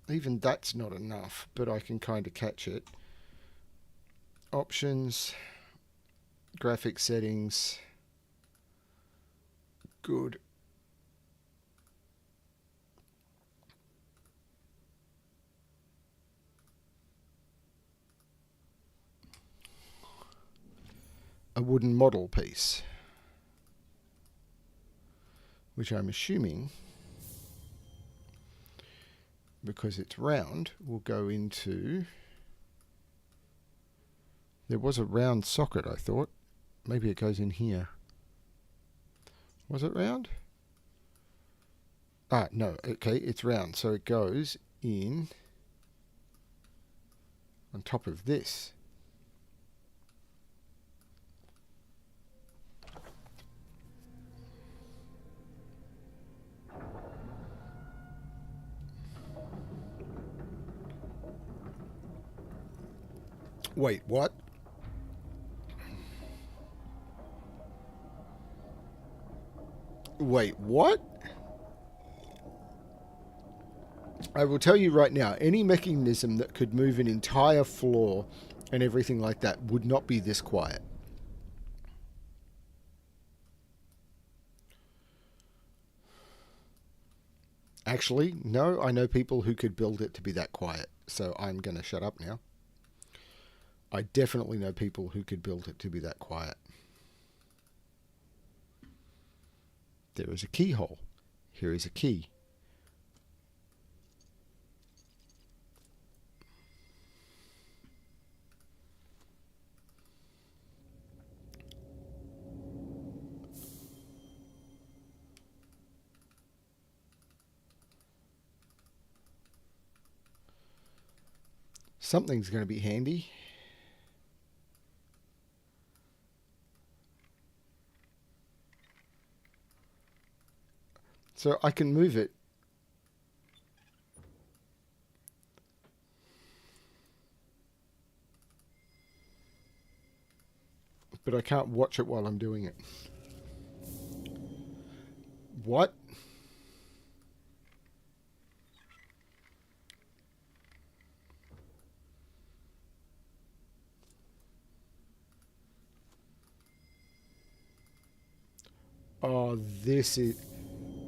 Even that's not enough, but I can kind of catch it. Options, graphics settings, good. A wooden model piece, which I'm assuming, because it's round, will go into... There was a round socket, I thought. Maybe it goes in here. Was it round? Ah, no. Okay, it's round. So it goes in on top of this. Wait, what? Wait, what? I will tell you right now, any mechanism that could move an entire floor and everything like that would not be this quiet. Actually, no, I know people who could build it to be that quiet, so I'm going to shut up now. I definitely know people who could build it to be that quiet. There is a keyhole. Here is a key. Something's going to be handy. So I can move it. But I can't watch it while I'm doing it. What? Oh, this is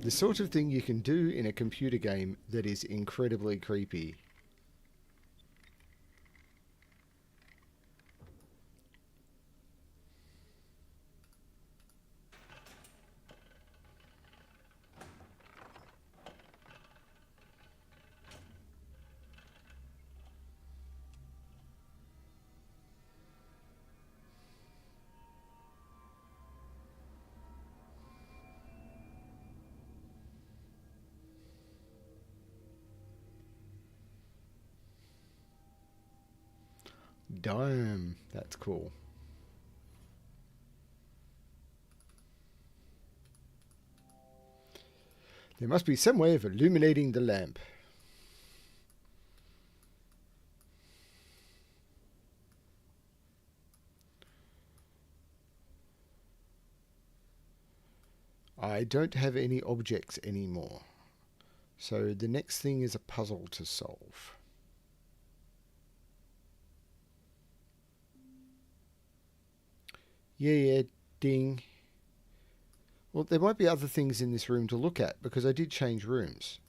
the sort of thing you can do in a computer game that is incredibly creepy. Damn, that's cool. There must be some way of illuminating the lamp. I don't have any objects anymore. So the next thing is a puzzle to solve. Yeah, ding. Well, there might be other things in this room to look at, because I did change rooms.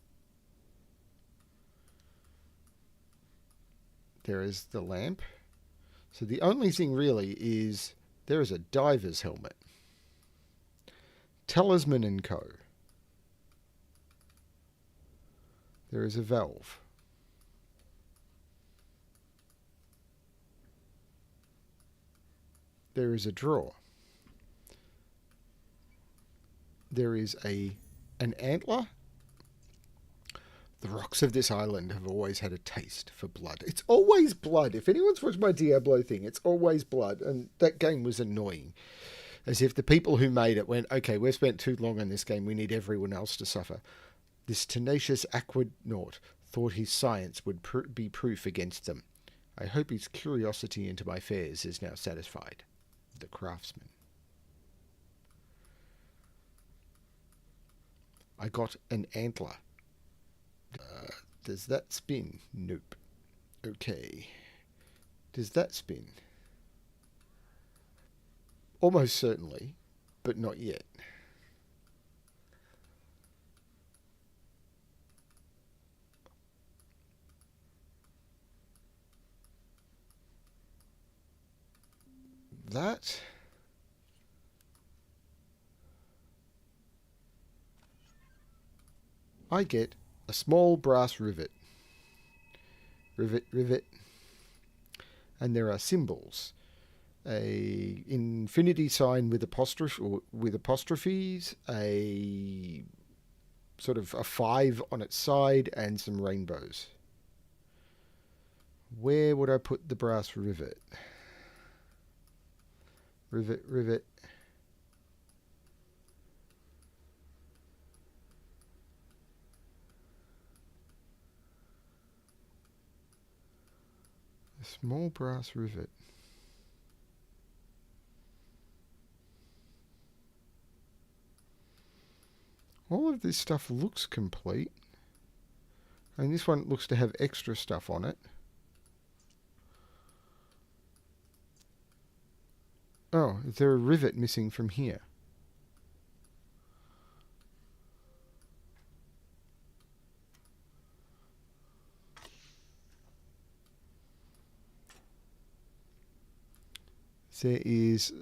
There is the lamp. So the only thing really is there is a diver's helmet. Talisman and Co. There is a valve. There is a drawer. There is an antler. The rocks of this island have always had a taste for blood. It's always blood. If anyone's watched my Diablo thing, it's always blood. And that game was annoying. As if the people who made it went, okay, we've spent too long on this game, we need everyone else to suffer. This tenacious aquanaut thought his science would be proof against them. I hope his curiosity into my affairs is now satisfied. The craftsman. I got an antler. Does that spin? Nope. Okay. Does that spin? Almost certainly, but not yet. That. I get a small brass rivet. Rivet, rivet. And there are symbols. A infinity sign with apostrophes, a sort of a 5 on its side, and some rainbows. Where would I put the brass rivet? Rivet, rivet. A small brass rivet. All of this stuff looks complete. And this one looks to have extra stuff on it. Oh, is there a rivet missing from here? There is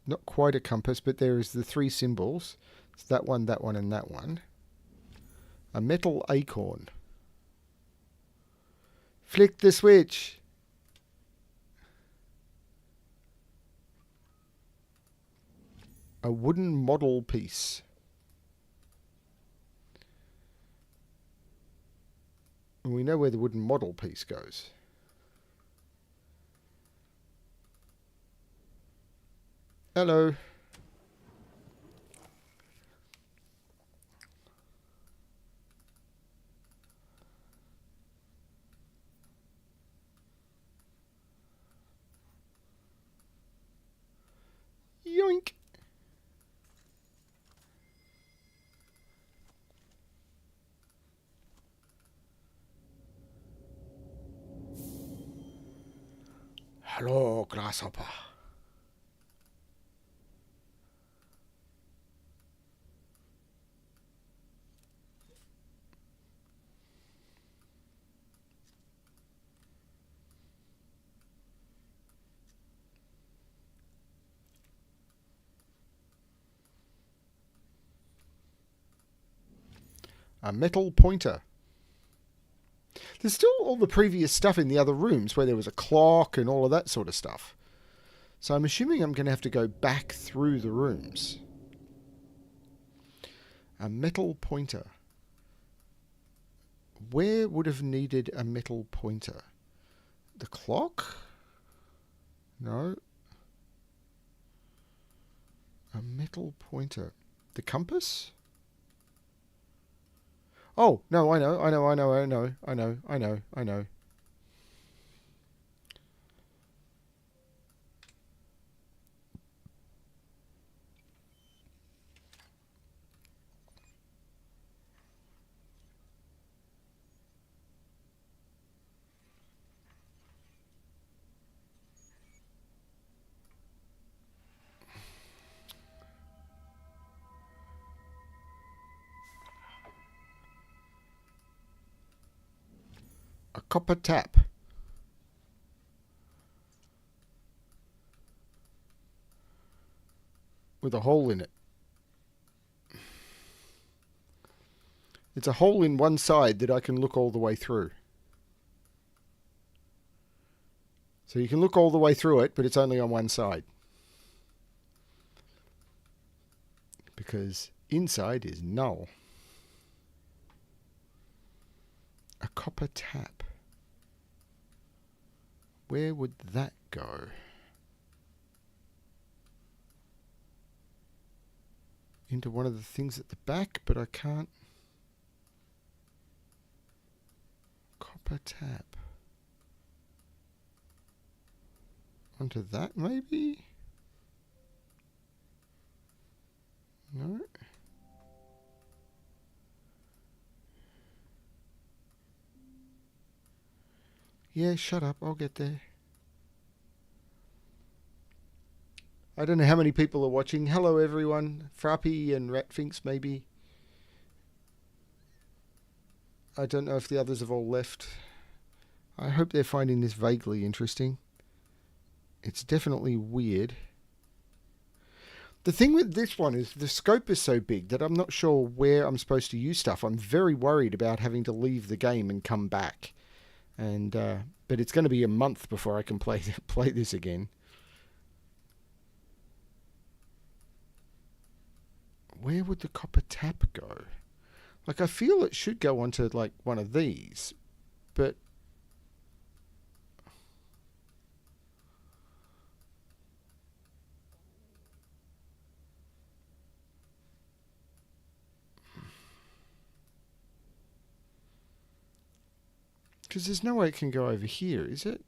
not quite a compass, but there is the 3 symbols. It's that one, and that one. A metal acorn. Flick the switch. A wooden model piece. And we know where the wooden model piece goes. Hello. Yoink. Hello, grasshopper. A metal pointer. There's still all the previous stuff in the other rooms where there was a clock and all of that sort of stuff. So I'm assuming I'm going to have to go back through the rooms. A metal pointer. Where would have needed a metal pointer? The clock? No. A metal pointer. The compass? Oh, no, I know. A copper tap. With a hole in it. It's a hole in one side that I can look all the way through. So you can look all the way through it, but it's only on one side. Because inside is null. A copper tap. Where would that go? Into one of the things at the back, but I can't. Copper tap. Onto that, maybe? No? Yeah, shut up. I'll get there. I don't know how many people are watching. Hello, everyone. Frappy and Ratfinks, maybe. I don't know if the others have all left. I hope they're finding this vaguely interesting. It's definitely weird. The thing with this one is the scope is so big that I'm not sure where I'm supposed to use stuff. I'm very worried about having to leave the game and come back. And but it's going to be a month before I can play this again. Where would the copper tap go? Like, I feel it should go onto, like, one of these. But... because there's no way it can go over here, is it?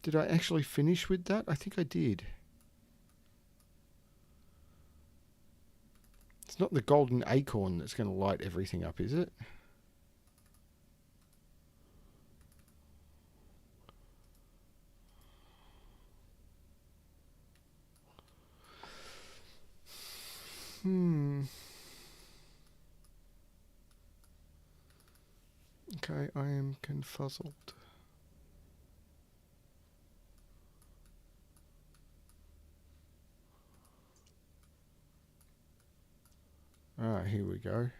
Did I actually finish with that? I think I did. It's not the golden acorn that's going to light everything up, is it? Okay, I am confuzzled. Alright, here we go.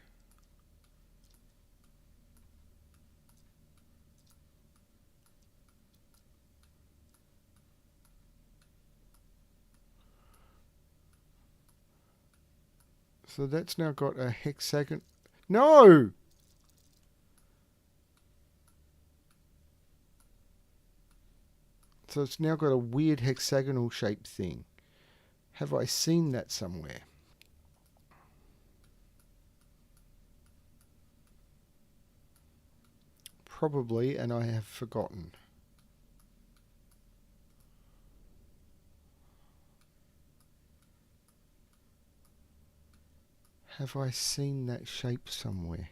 So that's now got a hexagon. No! So it's now got a weird hexagonal shaped thing. Have I seen that somewhere? Probably, and I have forgotten. Have I seen that shape somewhere?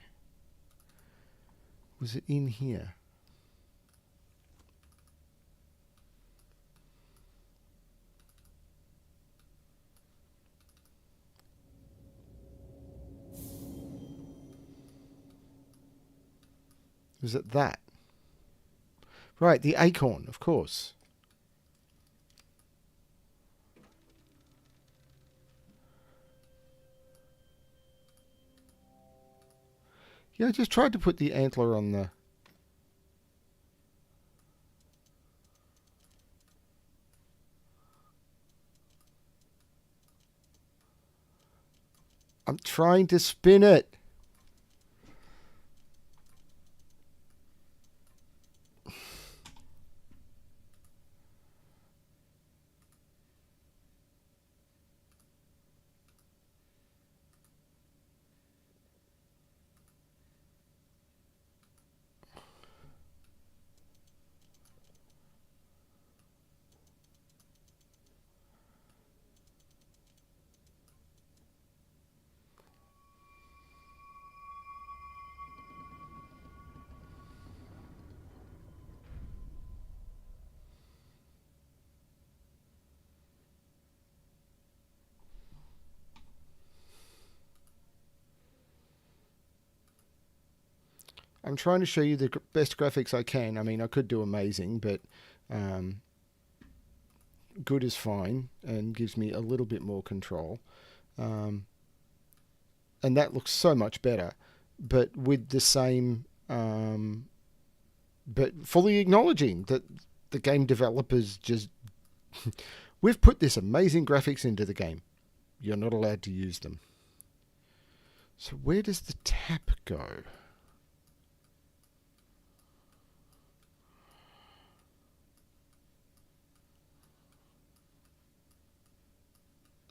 Was it in here? Was it that? Right, the acorn, of course. Yeah, I just tried to put the antler on the... I'm trying to spin it. I'm trying to show you the best graphics I can. I mean, I could do amazing, but um, good is fine and gives me a little bit more control. Um, and that looks so much better, but with the same, but fully acknowledging that the game developers just, we've put this amazing graphics into the game. You're not allowed to use them. So where does the tap go?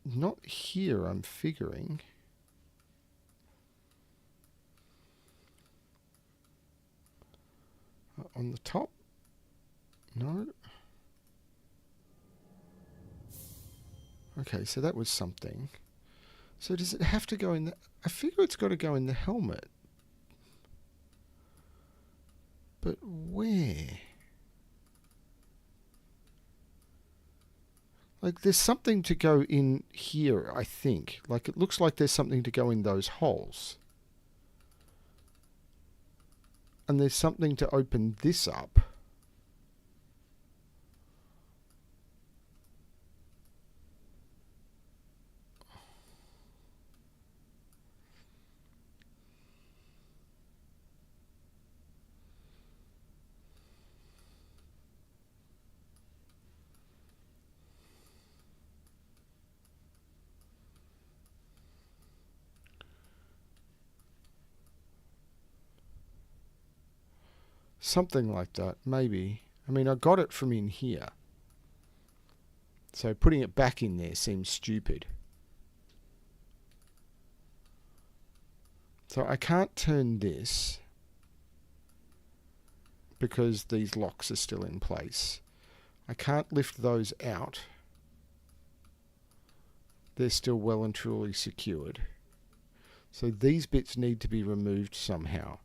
Not here, I'm figuring. On the top? No. Okay, so that was something. So does it have to go in the... I figure it's got to go in the helmet. But where? Like, there's something to go in here, I think. Like, it looks like there's something to go in those holes. And there's something to open this up. Something like that, maybe. I mean, I got it from in here. So putting it back in there seems stupid. So I can't turn this because these locks are still in place. I can't lift those out. They're still well and truly secured. So these bits need to be removed somehow.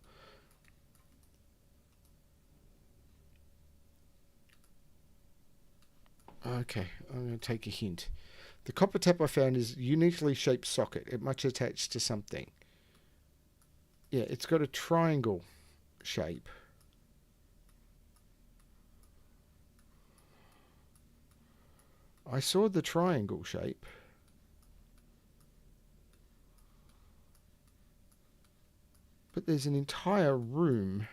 Okay, I'm going to take a hint. The copper tap I found is a uniquely shaped socket. It must attach to something. Yeah, it's got a triangle shape. I saw the triangle shape. But there's an entire room.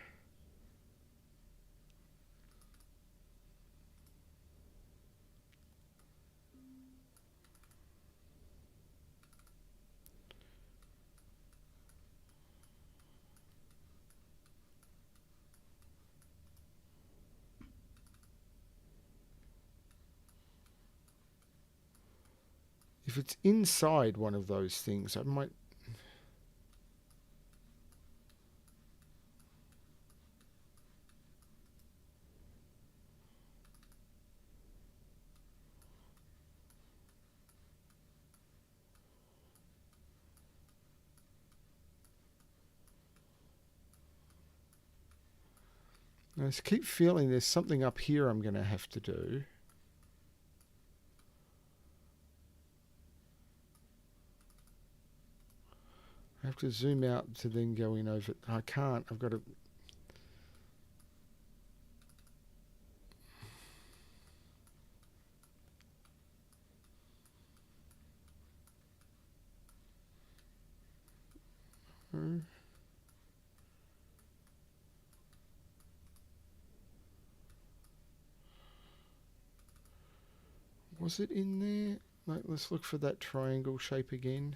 If it's inside one of those things, I might... I just keep feeling there's something up here I'm going to have to do. I have to zoom out to then go in over... I can't. I've got to... Was it in there? Like, let's look for that triangle shape again.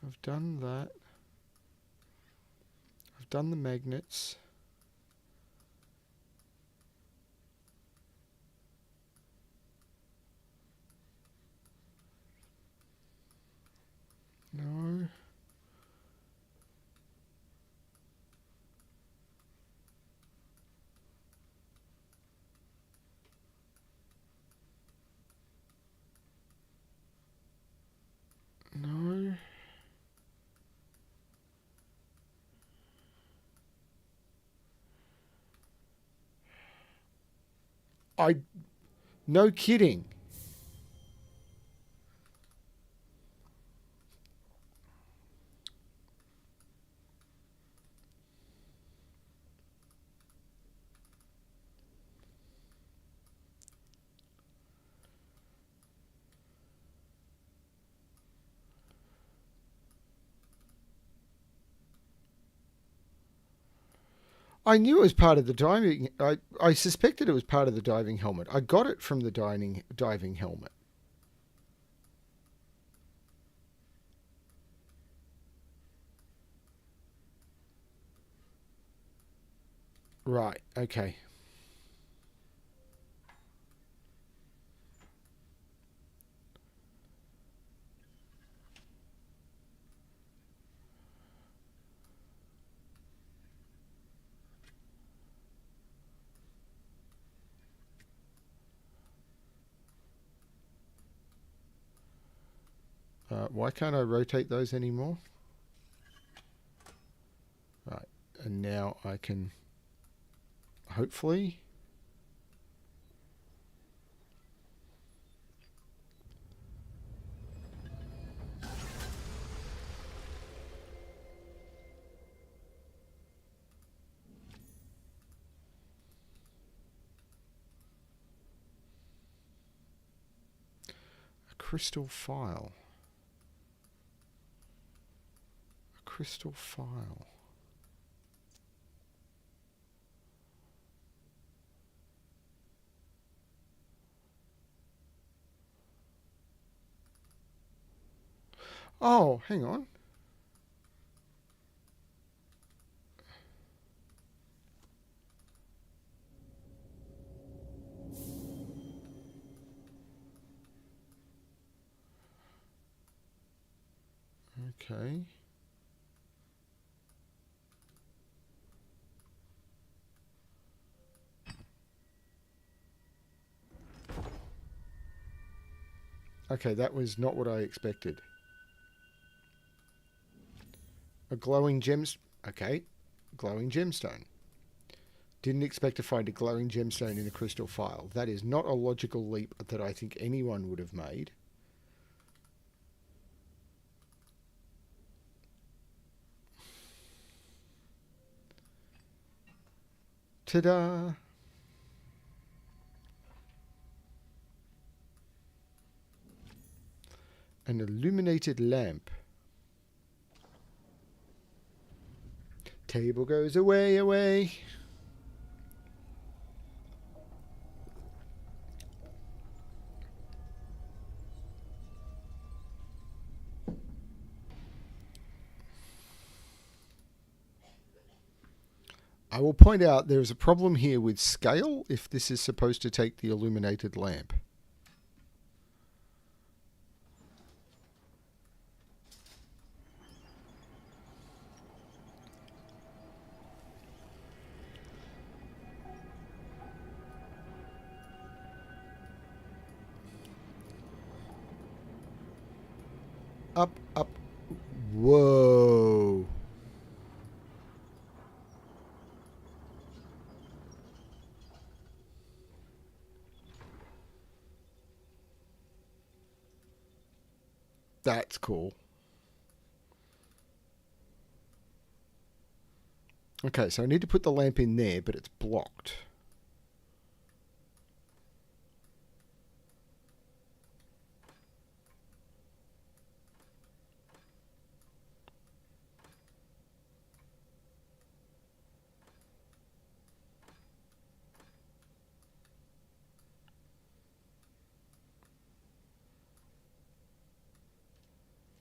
I've done that. I've done the magnets. No. No. I no kidding. I knew it was part of the diving. I suspected it was part of the diving helmet. I got it from the diving helmet. Right. Okay. Why can't I rotate those anymore? Right. And now I can hopefully. A crystal file. A crystal file. Oh, hang on. Okay. Okay, that was not what I expected. A glowing gems. Okay, glowing gemstone. Didn't expect to find a glowing gemstone in a crystal file. That is not a logical leap that I think anyone would have made. Ta-da! An illuminated lamp. Table goes away, away. I will point out there is a problem here with scale if this is supposed to take the illuminated lamp. Up, up. Whoa. That's cool. Okay, so I need to put the lamp in there, but it's blocked.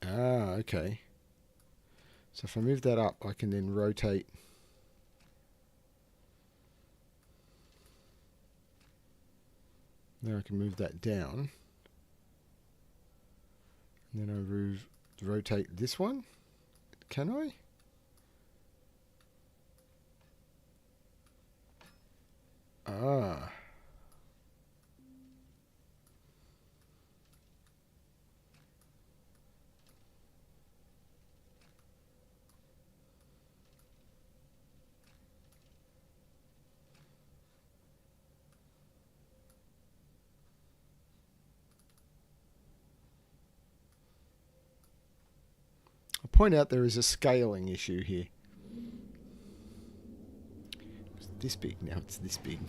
Ah, okay. So if I move that up, I can then rotate. Now I can move that down. And then I rotate this one. Can I? Ah. point out there is a scaling issue here. It's this big, now it's this big.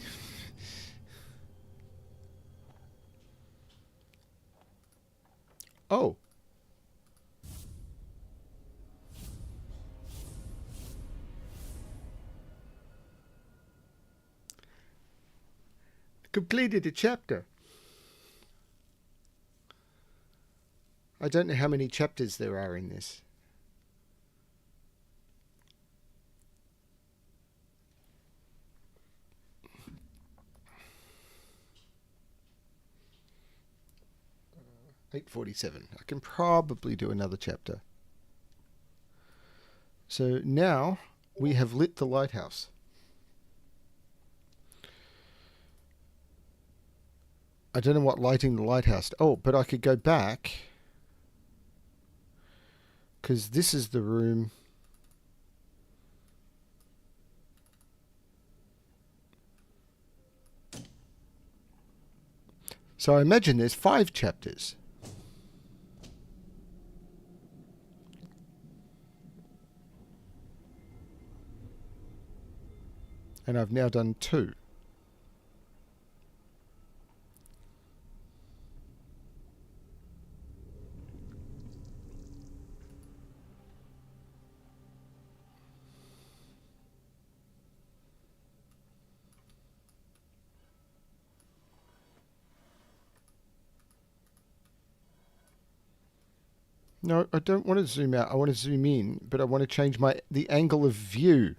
Oh. Completed a chapter. I don't know how many chapters there are in this. $8:47. I can probably do another chapter. So now we have lit the lighthouse. I don't know what lighting the lighthouse... Oh, but I could go back, because this is the room. So I imagine there's 5 chapters. And I've now done 2. No, I don't want to zoom out. I want to zoom in, but I want to change the angle of view.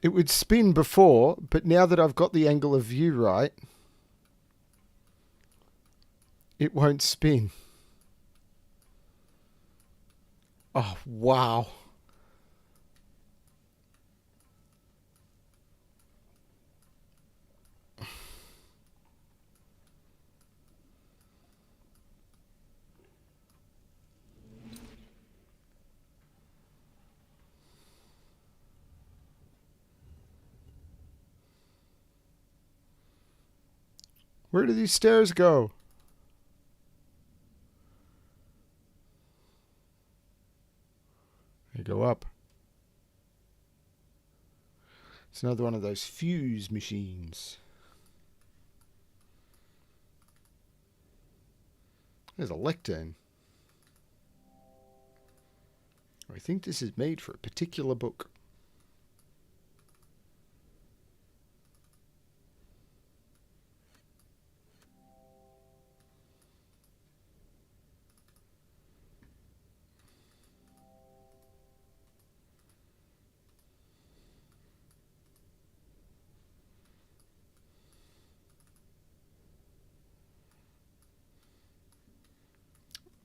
It would spin before, but now that I've got the angle of view right, it won't spin. Oh, wow. Where do these stairs go? They go up. It's another one of those fuse machines. There's a lectern. I think this is made for a particular book.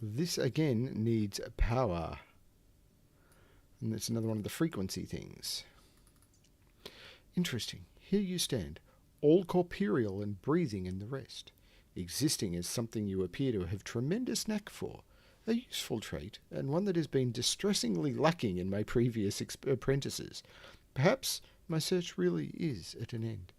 This again needs power. And that's another one of the frequency things. Interesting. Here you stand, all corporeal and breathing in the rest, existing as something you appear to have tremendous knack for, a useful trait, and one that has been distressingly lacking in my previous apprentices. Perhaps my search really is at an end.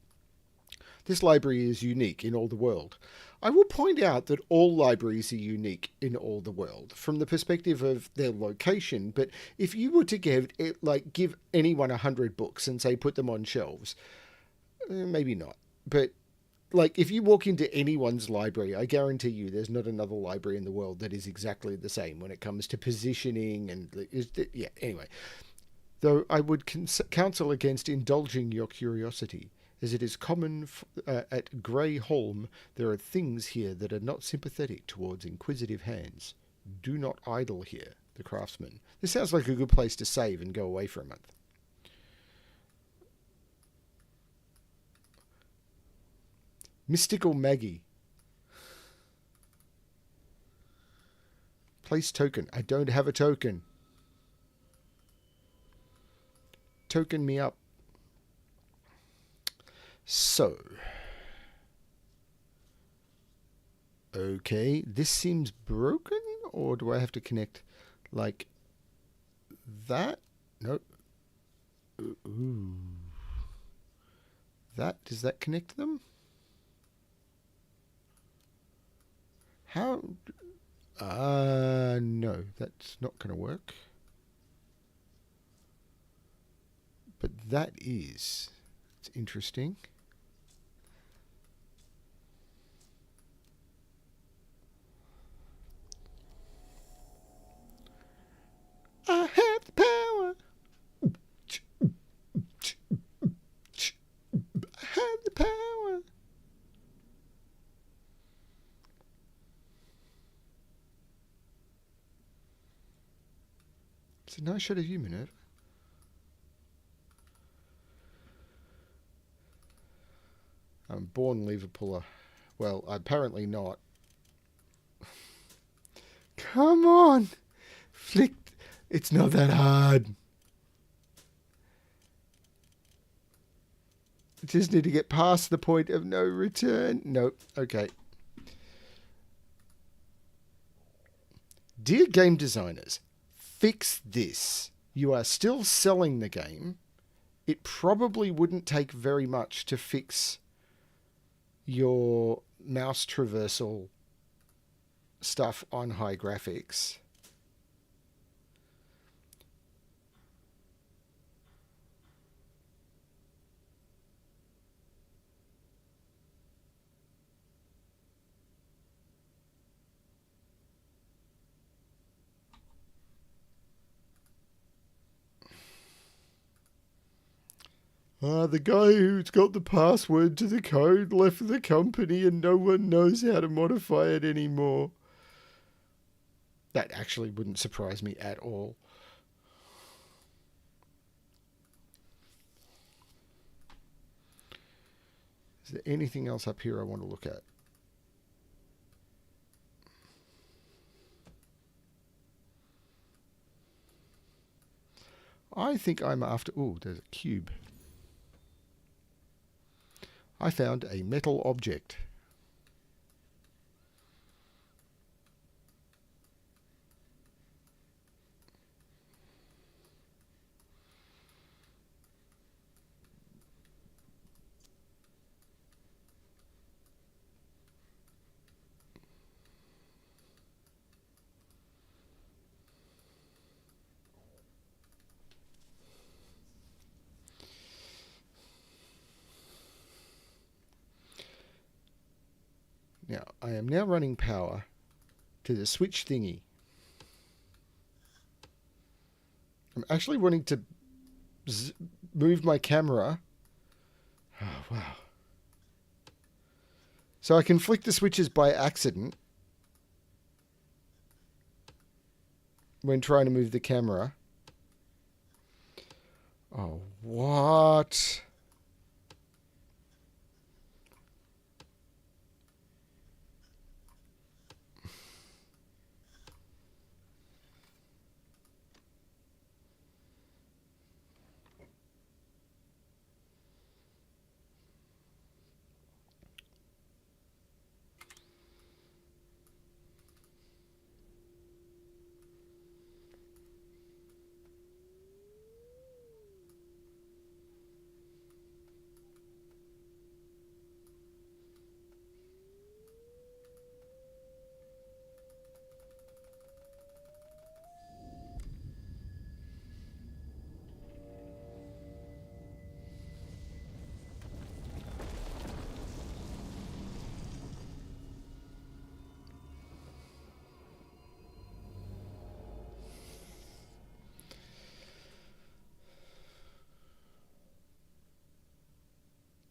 This library is unique in all the world. I will point out that all libraries are unique in all the world from the perspective of their location, but if you were to give anyone 100 books and say put them on shelves, maybe not. But if you walk into anyone's library, I guarantee you there's not another library in the world that is exactly the same when it comes to positioning and anyway. Though I would counsel against indulging your curiosity. As it is common at Grey Holm, there are things here that are not sympathetic towards inquisitive hands. Do not idle here, the craftsman. This sounds like a good place to save and go away for a month. Mystical Maggie. Place token. I don't have a token. Token me up. So, okay, this seems broken, or do I have to connect, that. Nope. Ooh. That, does that connect them? How? No, that's not going to work. But that is. It's interesting. I have the power. I have the power. It's a nice shot of you, Minerva. I'm born Liverpooler. Well, apparently not. Come on. Flick. It's not that hard. Just need to get past the point of no return. Nope. Okay. Dear game designers, fix this. You are still selling the game. It probably wouldn't take very much to fix your mouse traversal stuff on high graphics. The guy who's got the password to the code left the company and no one knows how to modify it anymore. That actually wouldn't surprise me at all. Is there anything else up here I want to look at? I think I'm after... Oh, there's a cube. I found a metal object. Now, I am now running power to the switch thingy. I'm actually wanting to move my camera. Oh, wow. So I can flick the switches by accident when trying to move the camera. Oh, what?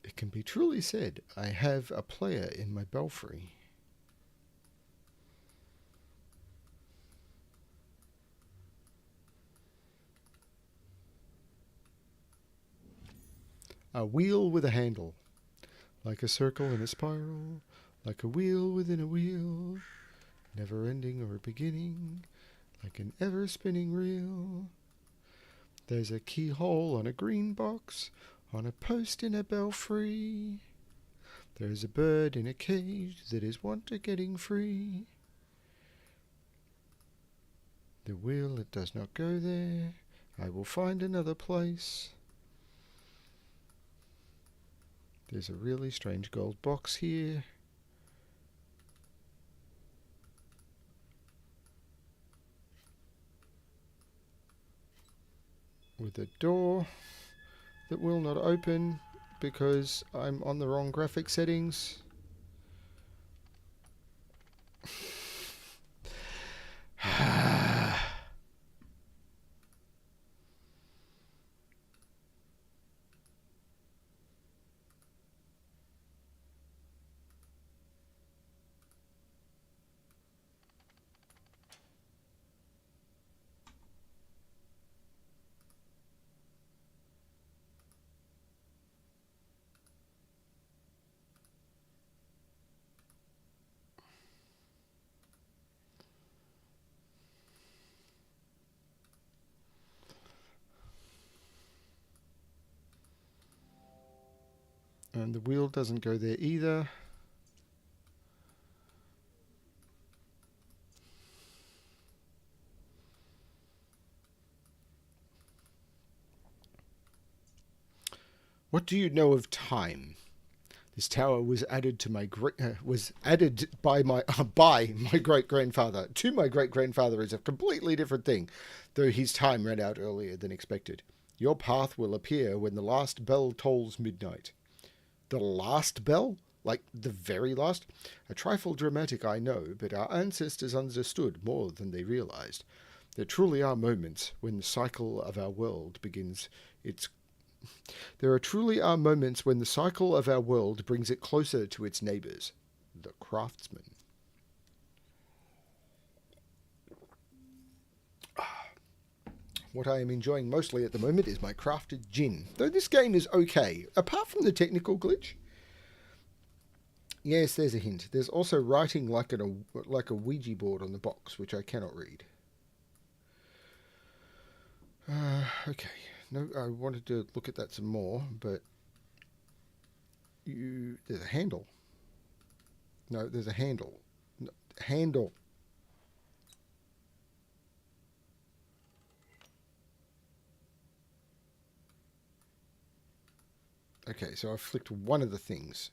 It can be truly said, I have a player in my belfry. A wheel with a handle, like a circle in a spiral, like a wheel within a wheel, never ending or beginning, like an ever-spinning reel. There's a keyhole on a green box, on a post in a belfry. There's a bird in a cage that is wanted getting free. The wheel, it does not go there. I will find another place. There's a really strange gold box here. With a door that will not open because I'm on the wrong graphic settings. And the wheel doesn't go there either. What do you know of time? This tower was added to my by my great grandfather. To my great grandfather is a completely different thing, though his time ran out earlier than expected. Your path will appear when the last bell tolls midnight. The last bell? Like the very last? A trifle dramatic, I know, but our ancestors understood more than they realized. There truly are moments when the cycle of our world begins its There are truly are moments when the cycle of our world brings it closer to its neighbours, the craftsman. What I am enjoying mostly at the moment is my crafted gin, though this game is okay, apart from the technical glitch. Yes, there's a hint. There's also writing like a Ouija board on the box, which I cannot read. Okay. No, I wanted to look at that some more, but there's a handle. No, there's a handle. No, handle. Okay, so I flicked one of the things.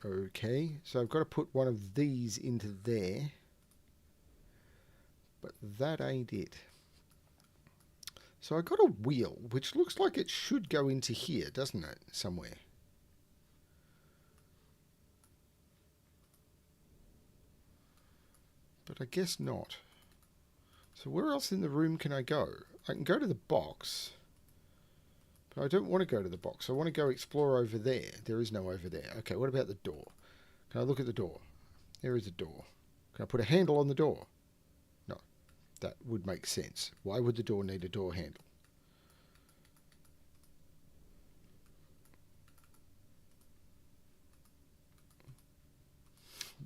Okay, so I've got to put one of these into there. But that ain't it. So I got a wheel, which looks like it should go into here, doesn't it? Somewhere. But I guess not. So where else in the room can I go? I can go to the box. But I don't want to go to the box. I want to go explore over there. There is no over there. Okay, what about the door? Can I look at the door? There is a door. Can I put a handle on the door? No. That would make sense. Why would the door need a door handle?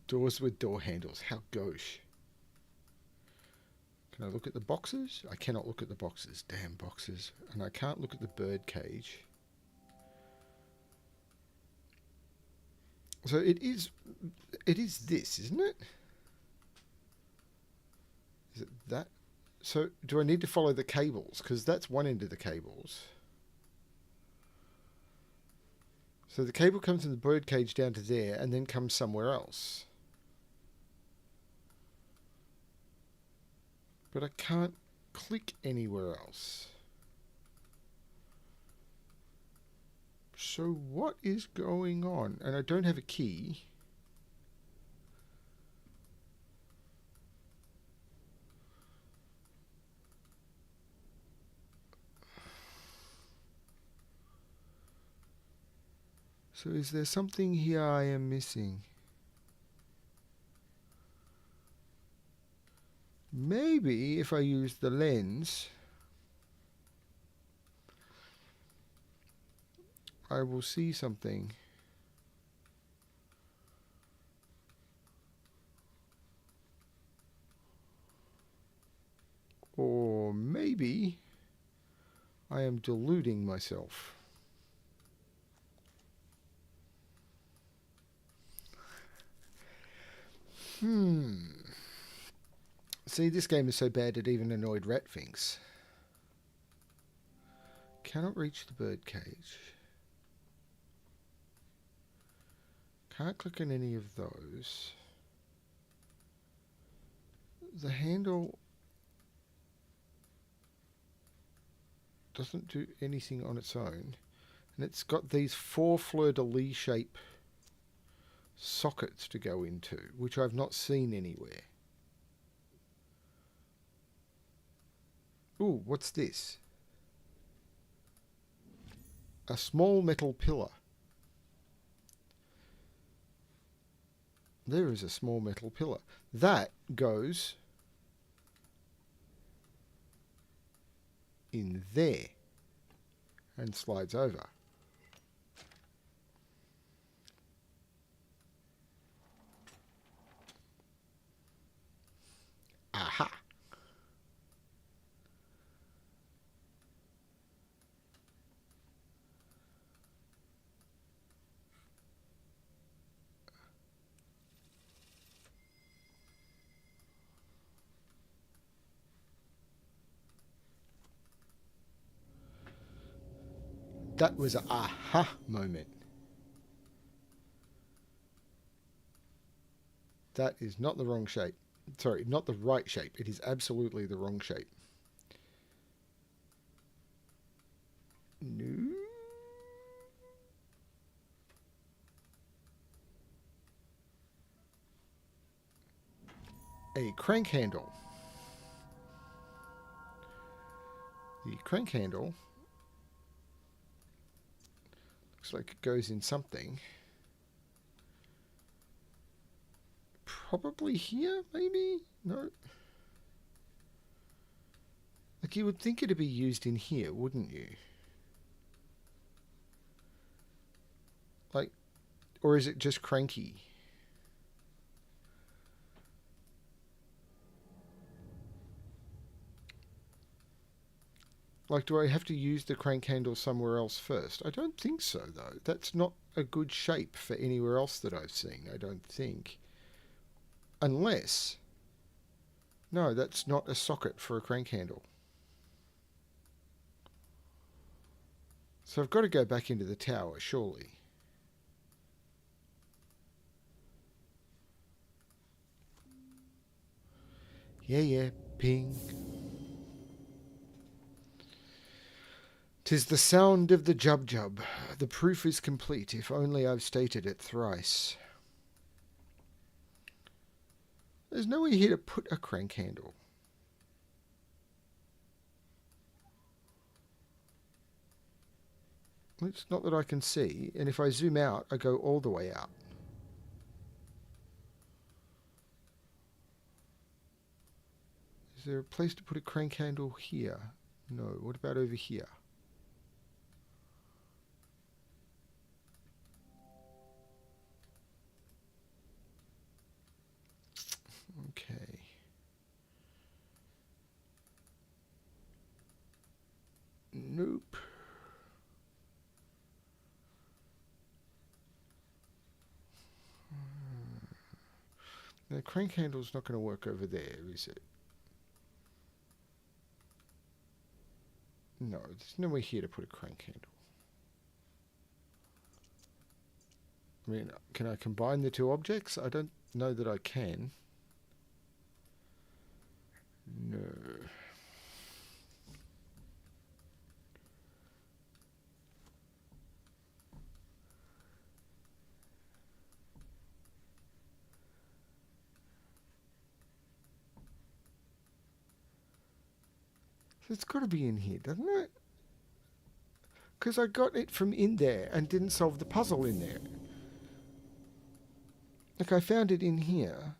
Doors with door handles. How gauche. Can I look at the boxes? I cannot look at the boxes. Damn boxes. And I can't look at the bird cage. So it is this, isn't it? Is it that? So do I need to follow the cables? Because that's one end of the cables. So the cable comes in the bird cage down to there and then comes somewhere else. But I can't click anywhere else. So what is going on? And I don't have a key. So is there something here I am missing? Maybe if I use the lens, I will see something. Or maybe I am deluding myself. See, this game is so bad it even annoyed Ratfinks. Cannot reach the birdcage. Can't click on any of those. The handle doesn't do anything on its own. And it's got these 4 fleur-de-lis shape sockets to go into, which I've not seen anywhere. Ooh, what's this? A small metal pillar. There is a small metal pillar. That goes in there and slides over. Aha! That was an aha moment. That is not the wrong shape. Sorry, not the right shape. It is absolutely the wrong shape. No. A crank handle. The crank handle looks like it goes in something. Probably here, maybe? No. Like, you would think it'd be used in here, wouldn't you? Like, or is it just cranky? Like, do I have to use the crank handle somewhere else first? I don't think so, though. That's not a good shape for anywhere else that I've seen, I don't think. Unless... No, that's not a socket for a crank handle. So I've got to go back into the tower, surely. Yeah, ping. 'Tis the sound of the jub-jub. The proof is complete, if only I've stated it thrice. There's nowhere here to put a crank handle. It's not that I can see, and if I zoom out, I go all the way out. Is there a place to put a crank handle here? No. What about over here? Okay. Nope. The crank handle's not going to work over there, is it? No, there's nowhere here to put a crank handle. I mean, can I combine the two objects? I don't know that I can. No. So it's got to be in here, doesn't it? Because I got it from in there and didn't solve the puzzle in there. Like, I found it in here,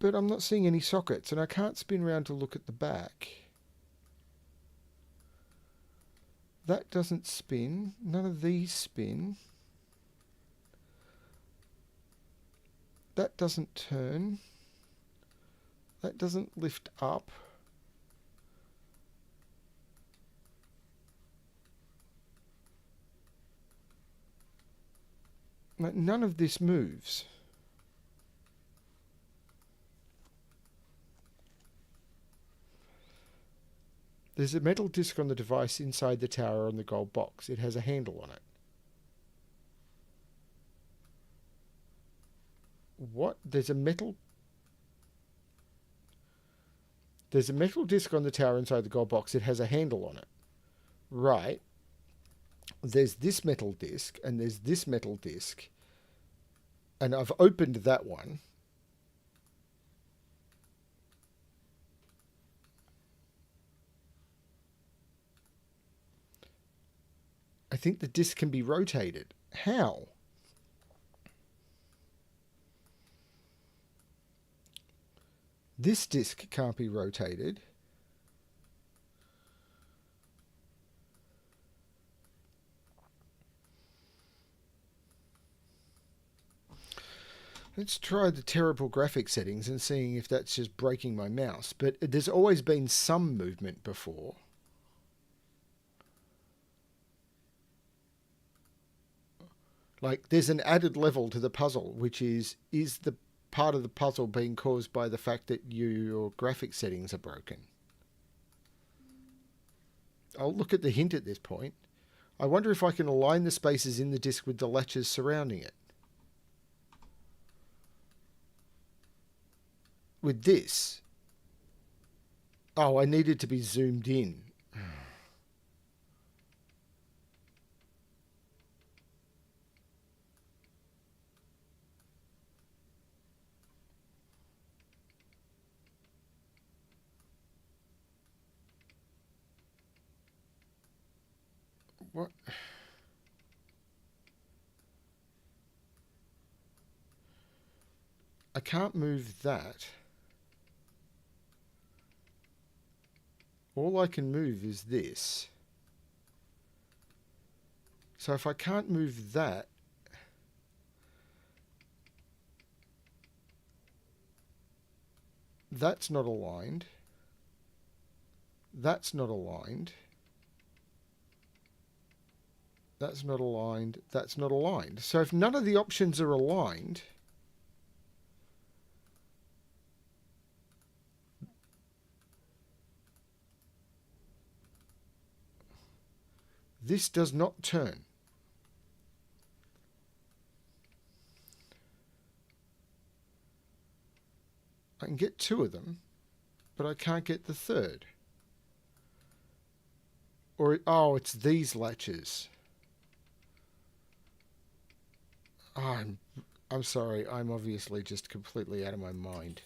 but I'm not seeing any sockets, and I can't spin around to look at the back. That doesn't spin. None of these spin. That doesn't turn. That doesn't lift up. Like, none of this moves. There's a metal disc on the device inside the tower on the gold box. It has a handle on it. What? There's a metal disc on the tower inside the gold box. It has a handle on it. Right. There's this metal disc and there's this metal disc. And I've opened that one. I think the disc can be rotated. How? This disc can't be rotated. Let's try the terrible graphic settings and seeing if that's just breaking my mouse. But there's always been some movement before. Like, there's an added level to the puzzle, which is the part of the puzzle being caused by the fact that your graphic settings are broken? I'll look at the hint at this point. I wonder if I can align the spaces in the disc with the latches surrounding it. With this. Oh, I needed to be zoomed in. What? I can't move that. All I can move is this. So if I can't move that, that's not aligned. That's not aligned. That's not aligned. That's not aligned. So if none of the options are aligned, this does not turn. I can get two of them, but I can't get the third. Or, oh, it's these latches. Oh, I'm sorry. I'm obviously just completely out of my mind.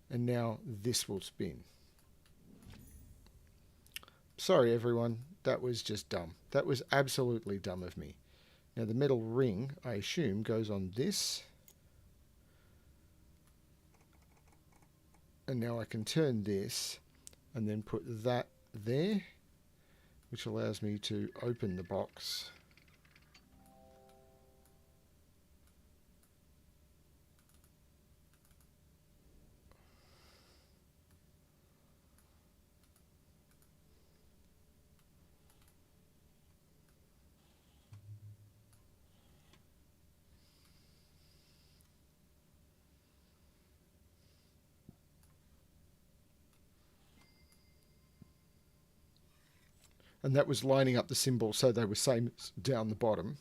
And now this will spin. Sorry, everyone. That was just dumb. That was absolutely dumb of me. Now, the metal ring, I assume, goes on this. And now I can turn this and then put that there, which allows me to open the box. And that was lining up the symbols so they were same down the bottom.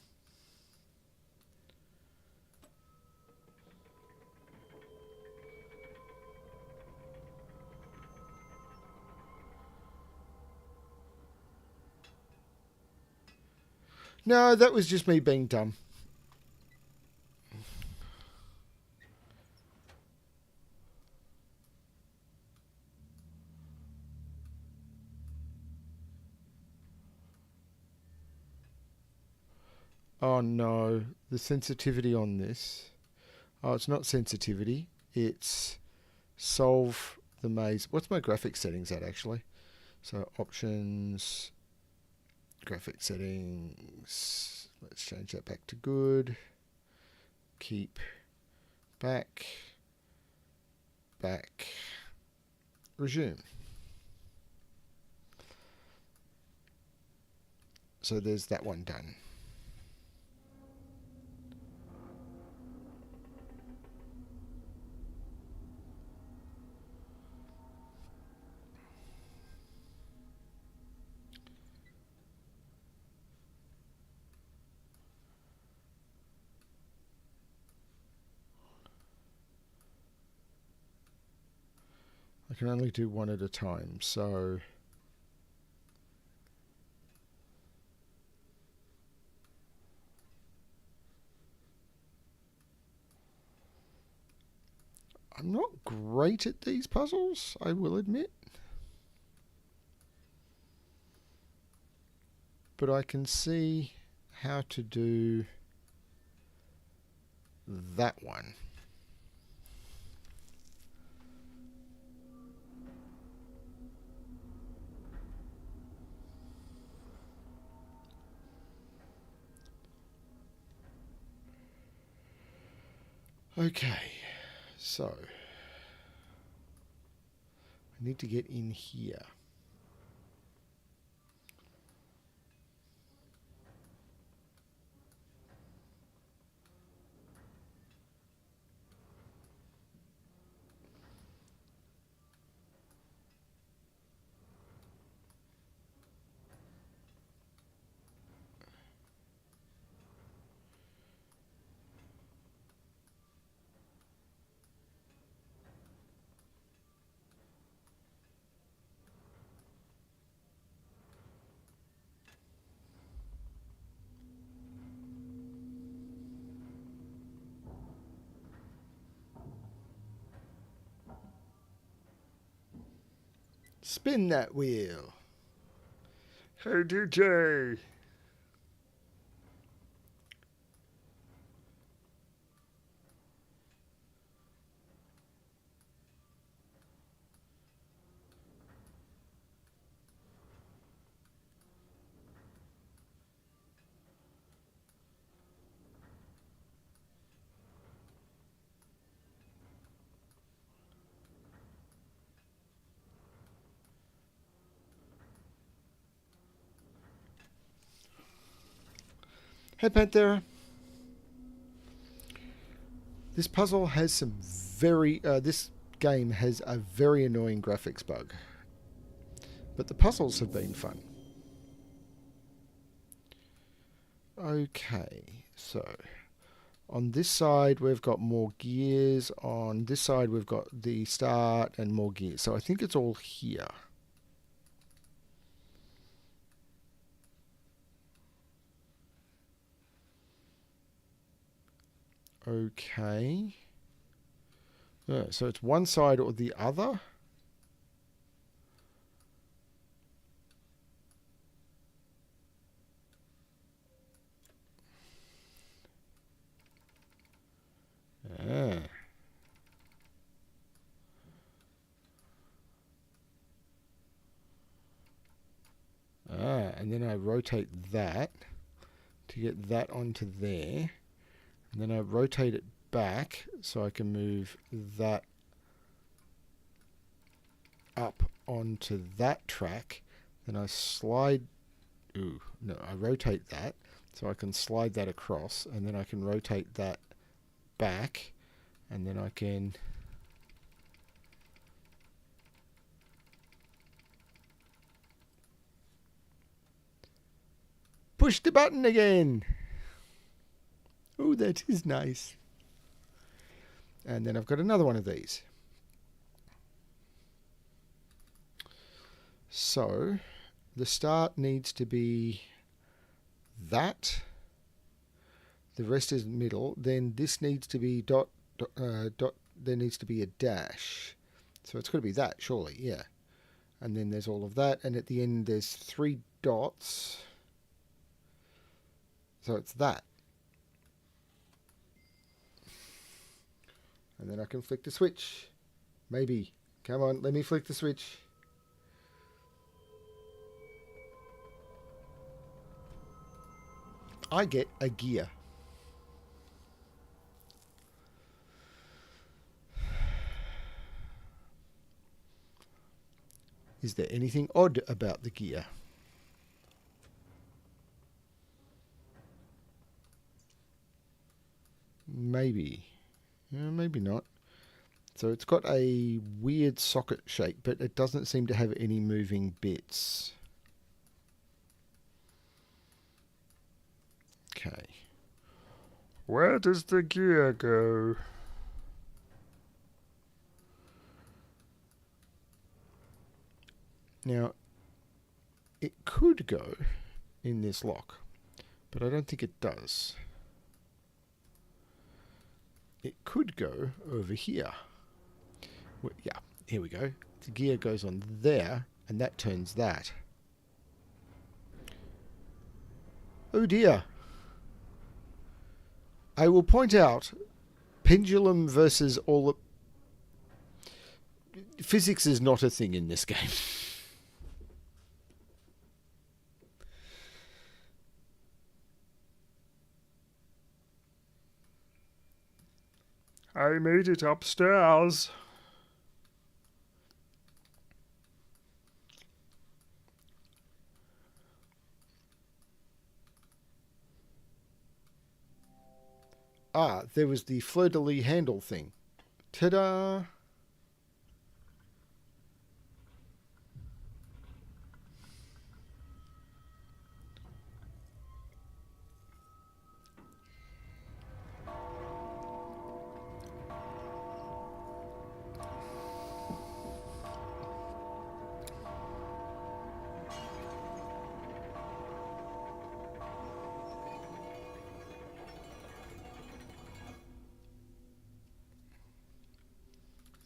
No, that was just me being dumb. Oh no, the sensitivity on this. Oh, it's not sensitivity. It's solve the maze. What's my graphic settings at actually? So options, graphic settings. Let's change that back to good. Keep back. Back. Resume. So there's that one done. I can only do one at a time, so... I'm not great at these puzzles, I will admit. But I can see how to do that one. Okay, so I need to get in here. Spin that wheel. Hey DJ. Hey Panther. This puzzle has some this game has a very annoying graphics bug. But the puzzles have been fun. Okay, so on this side we've got more gears. On this side we've got the start and more gears. So I think it's all here. Okay. Yeah, so it's one side or the other. Ah. And then I rotate that to get that onto there. And then I rotate it back so I can move that up onto that track. Then I slide... Ooh, no, I rotate that so I can slide that across. And then I can rotate that back. And then I can... push the button again! Oh, that is nice. And then I've got another one of these. So, the start needs to be that. The rest is middle. Then this needs to be dot. There needs to be a dash. So it's got to be that, surely, yeah. And then there's all of that. And at the end there's 3 dots. So it's that. And then I can flick the switch. Maybe. Come on, let me flick the switch. I get a gear. Is there anything odd about the gear? Maybe. Maybe not. So it's got a weird socket shape, but it doesn't seem to have any moving bits. Okay. Where does the gear go? Now, it could go in this lock, but I don't think it does. It could go over here. Yeah, here we go. The gear goes on there, and that turns that. Oh dear. I will point out, pendulum versus all... Physics is not a thing in this game. I made it upstairs. Ah, there was the fleur-de-lis handle thing. Ta-da!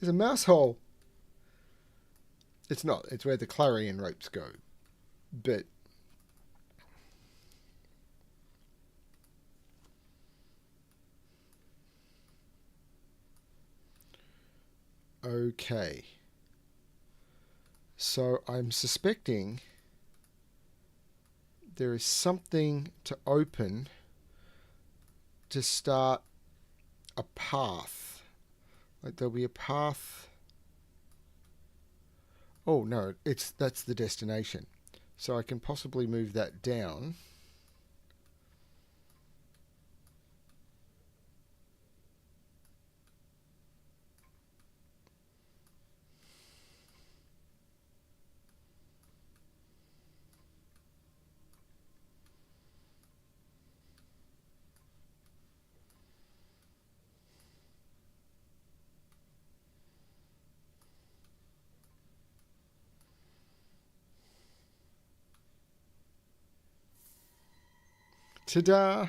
There's a mouse hole. It's not. It's where the clarion ropes go. But... okay. So I'm suspecting there is something to open to start a path. Like there'll be a path. Oh no, that's the destination. So I can possibly move that down. Ta-da!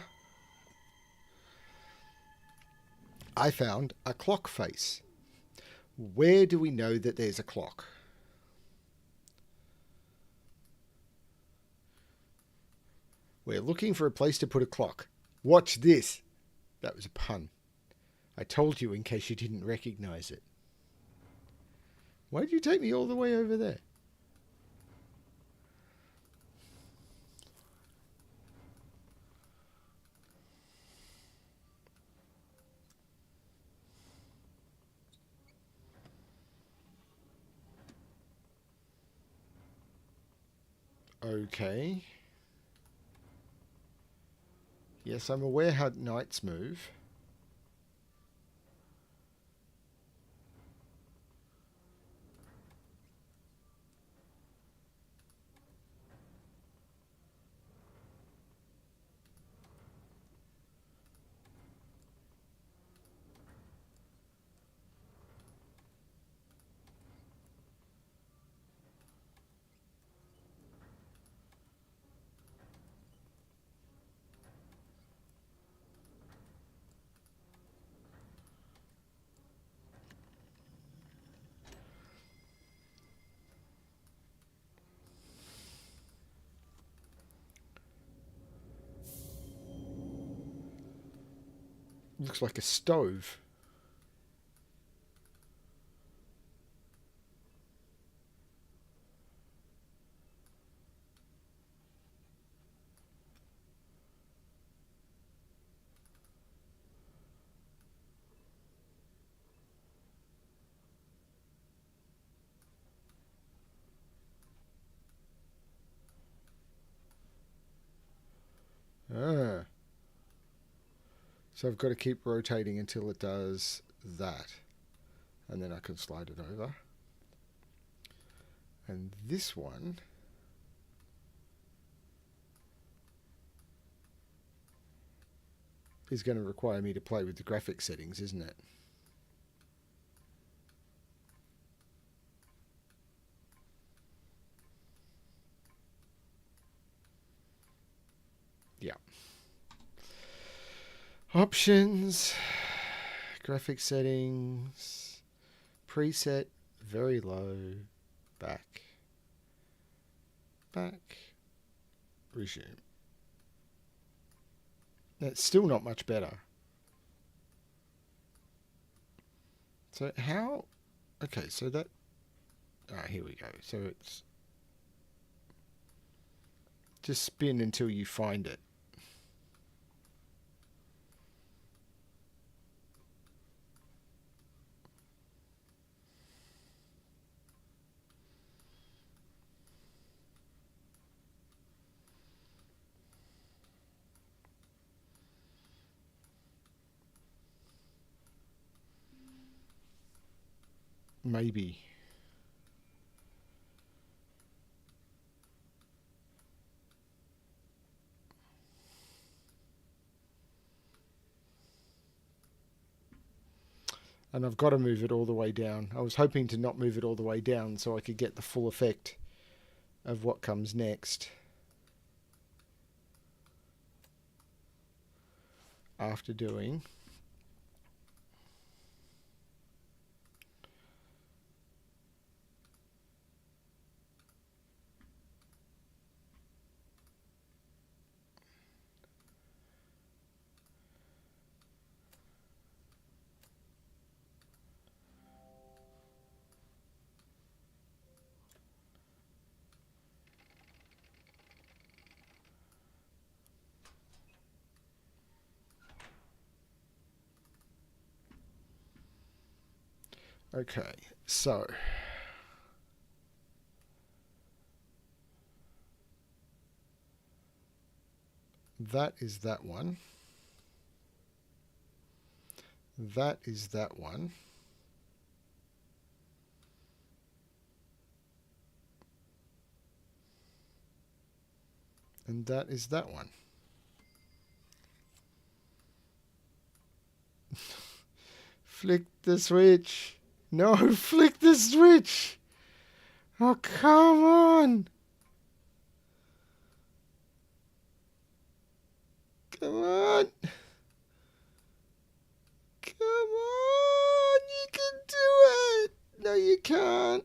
I found a clock face. Where do we know that there's a clock? We're looking for a place to put a clock. Watch this. That was a pun. I told you in case you didn't recognize it. Why did you take me all the way over there? Okay. Yes, I'm aware how knights move. Looks like a stove. Ah. So I've got to keep rotating until it does that. And then I can slide it over. And this one is going to require me to play with the graphic settings, isn't it? Yeah. Options, graphic settings, preset, very low, back, resume. That's still not much better. So how, okay, so that, here we go. So it's just spin until you find it. Maybe. And I've got to move it all the way down. I was hoping to not move it all the way down so I could get the full effect of what comes next. After doing okay, so that is that one. That is that one. And that is that one. Flick the switch. No, flick the switch. Oh, come on. Come on. Come on. You can do it. No, you can't.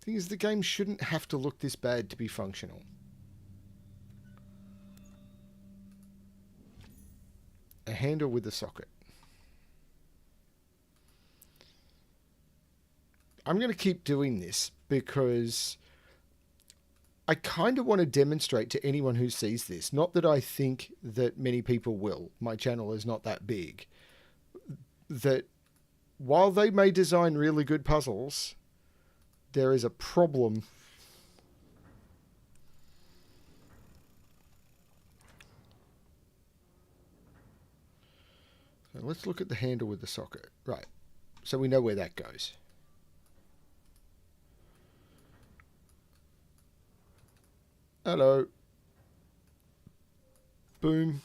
Thing is, the game shouldn't have to look this bad to be functional. A handle with a socket. I'm going to keep doing this because I kind of want to demonstrate to anyone who sees this, not that I think that many people will, my channel is not that big, that while they may design really good puzzles, there is a problem. So let's look at the handle with the socket. Right. So we know where that goes. Hello. Boom.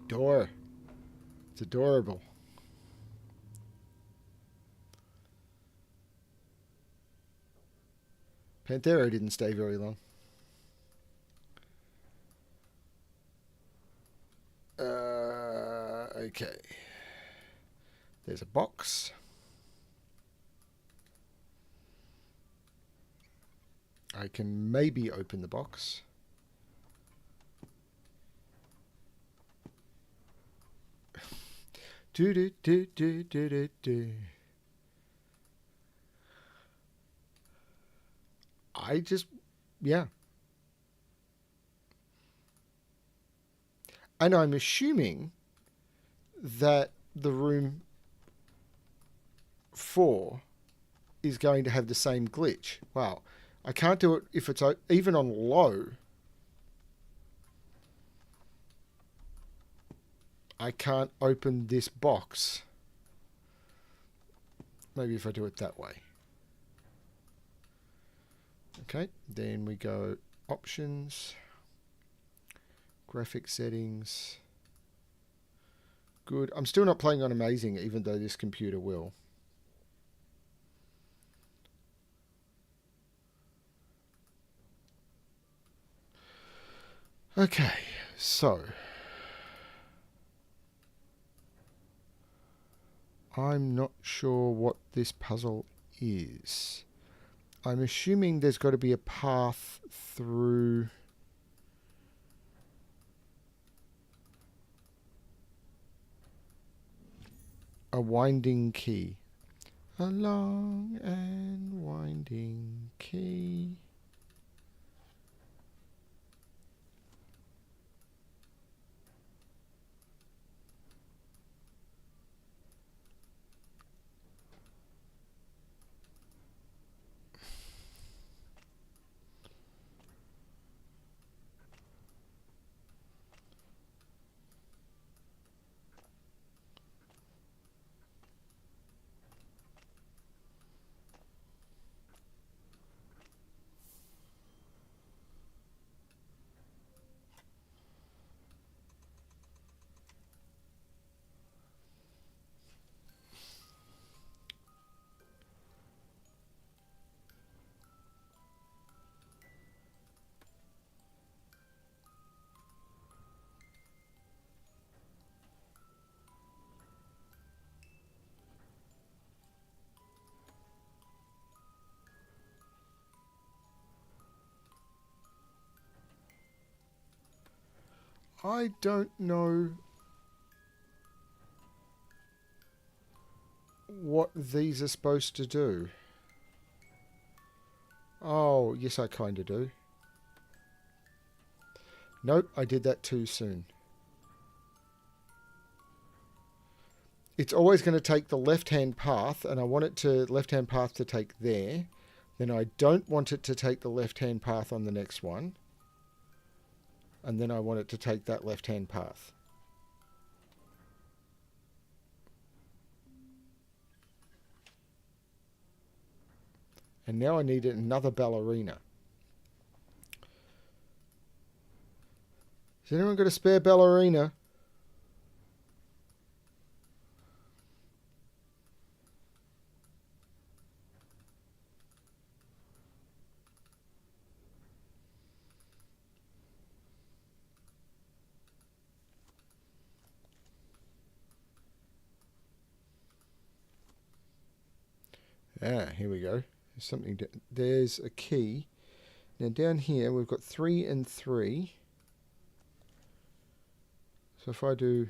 Door. It's adorable. Panthera didn't stay very long. Okay. There's a box. I can maybe open the box. Do do do do do do do. I just, yeah. And I'm assuming that the room 4 is going to have the same glitch. Wow. I can't do it if it's even on low. I can't open this box. maybe if I do it that way. Okay, then we go options, graphic settings. Good. I'm still not playing on amazing, even though this computer will. Okay, so I'm not sure what this puzzle is. I'm assuming there's got to be a path through a winding key. A long and winding key. I don't know what these are supposed to do. Oh, yes, I kind of do. Nope, I did that too soon. It's always going to take the left-hand path, and I want it to left-hand path to take there. Then I don't want it to take the left-hand path on the next one. And then I want it to take that left-hand path. And now I need another ballerina. Has anyone got a spare ballerina? Ah, here we go. There's something. There's a key. Now down here we've got 3 and 3. So if I do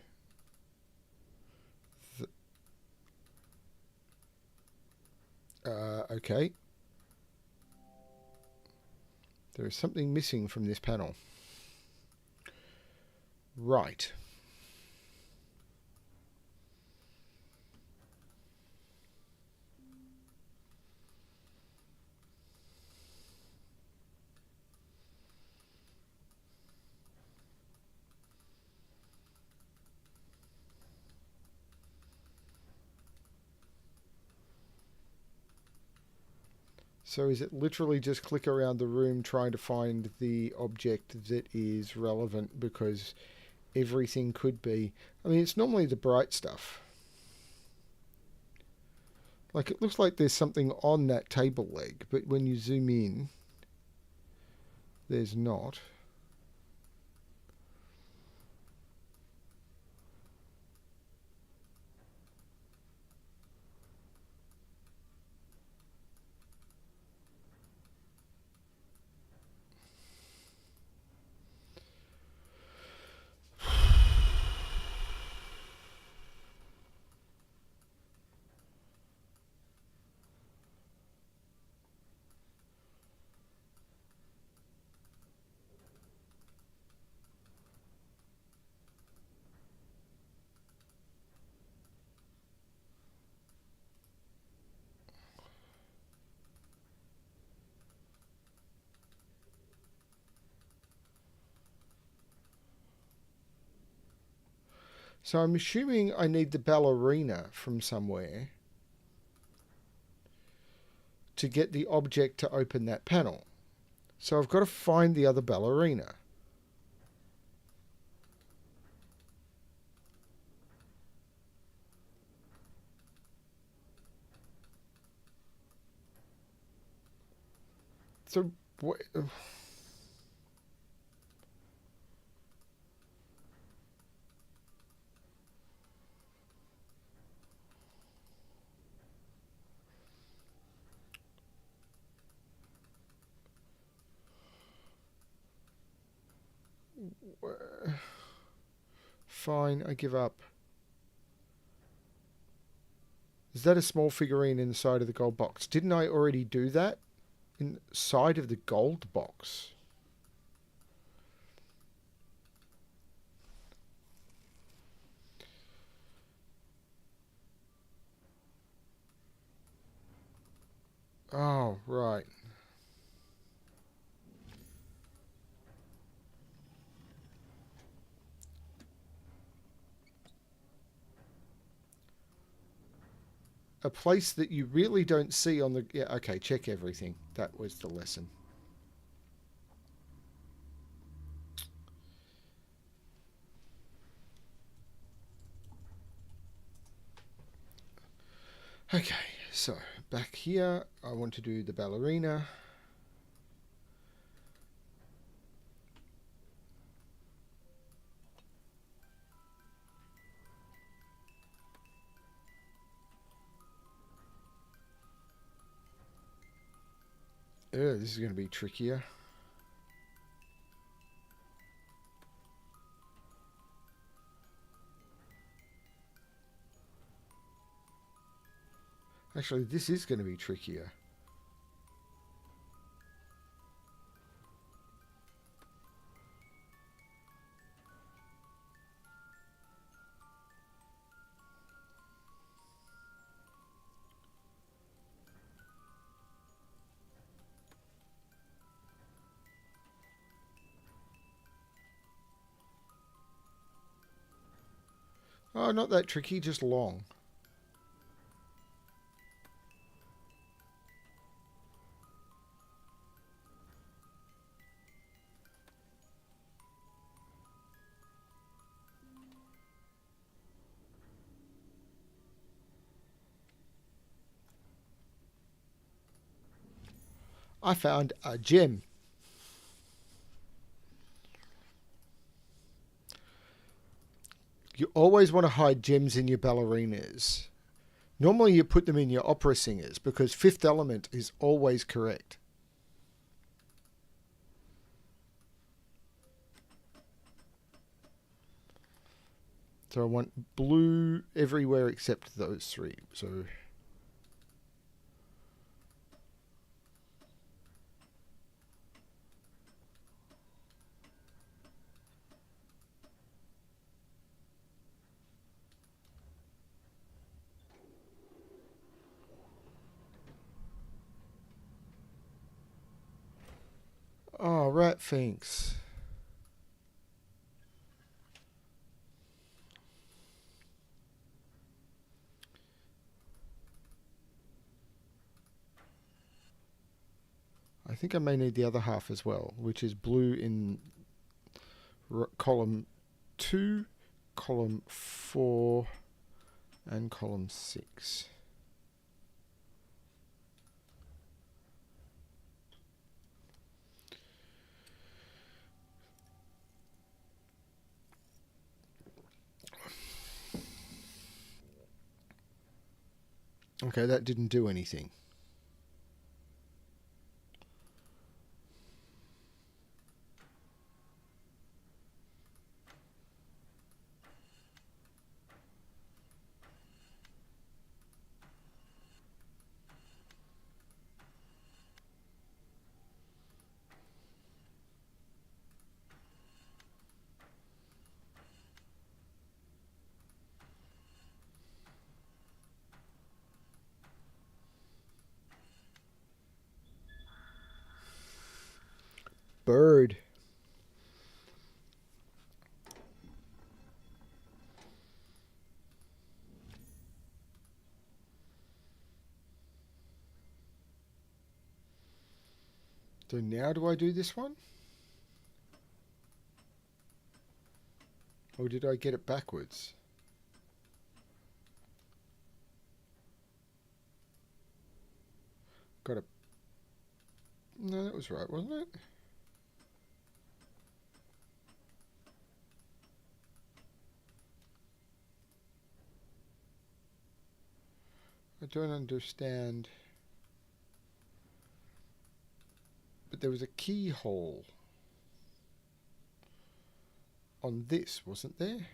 okay. There is something missing from this panel. Right. So is it literally just click around the room trying to find the object that is relevant, because everything could be... I mean, it's normally the bright stuff. Like, it looks like there's something on that table leg, but when you zoom in, there's not. So I'm assuming I need the ballerina from somewhere. to get the object to open that panel. So I've got to find the other ballerina. So what? Fine, I give up. Is that a small figurine inside of the gold box? Didn't I already do that? Inside of the gold box. Oh, right. A place that you really don't see on the... Yeah, okay, check everything. That was the lesson. Okay, so back here, I want to do the ballerina. This is going to be trickier. Actually, this is going to be trickier. Oh, not that tricky, just long. I found a gem. You always want to hide gems in your ballerinas. Normally you put them in your opera singers because fifth element is always correct. So I want blue everywhere except those three. So oh, rat finks. I think I may need the other half as well, which is blue in column 2, column 4, and column 6. Okay, that didn't do anything. Bird. So now do I do this one? Or did I get it backwards? Got a... No, that was right, wasn't it? I don't understand. But there was a keyhole on this, wasn't there?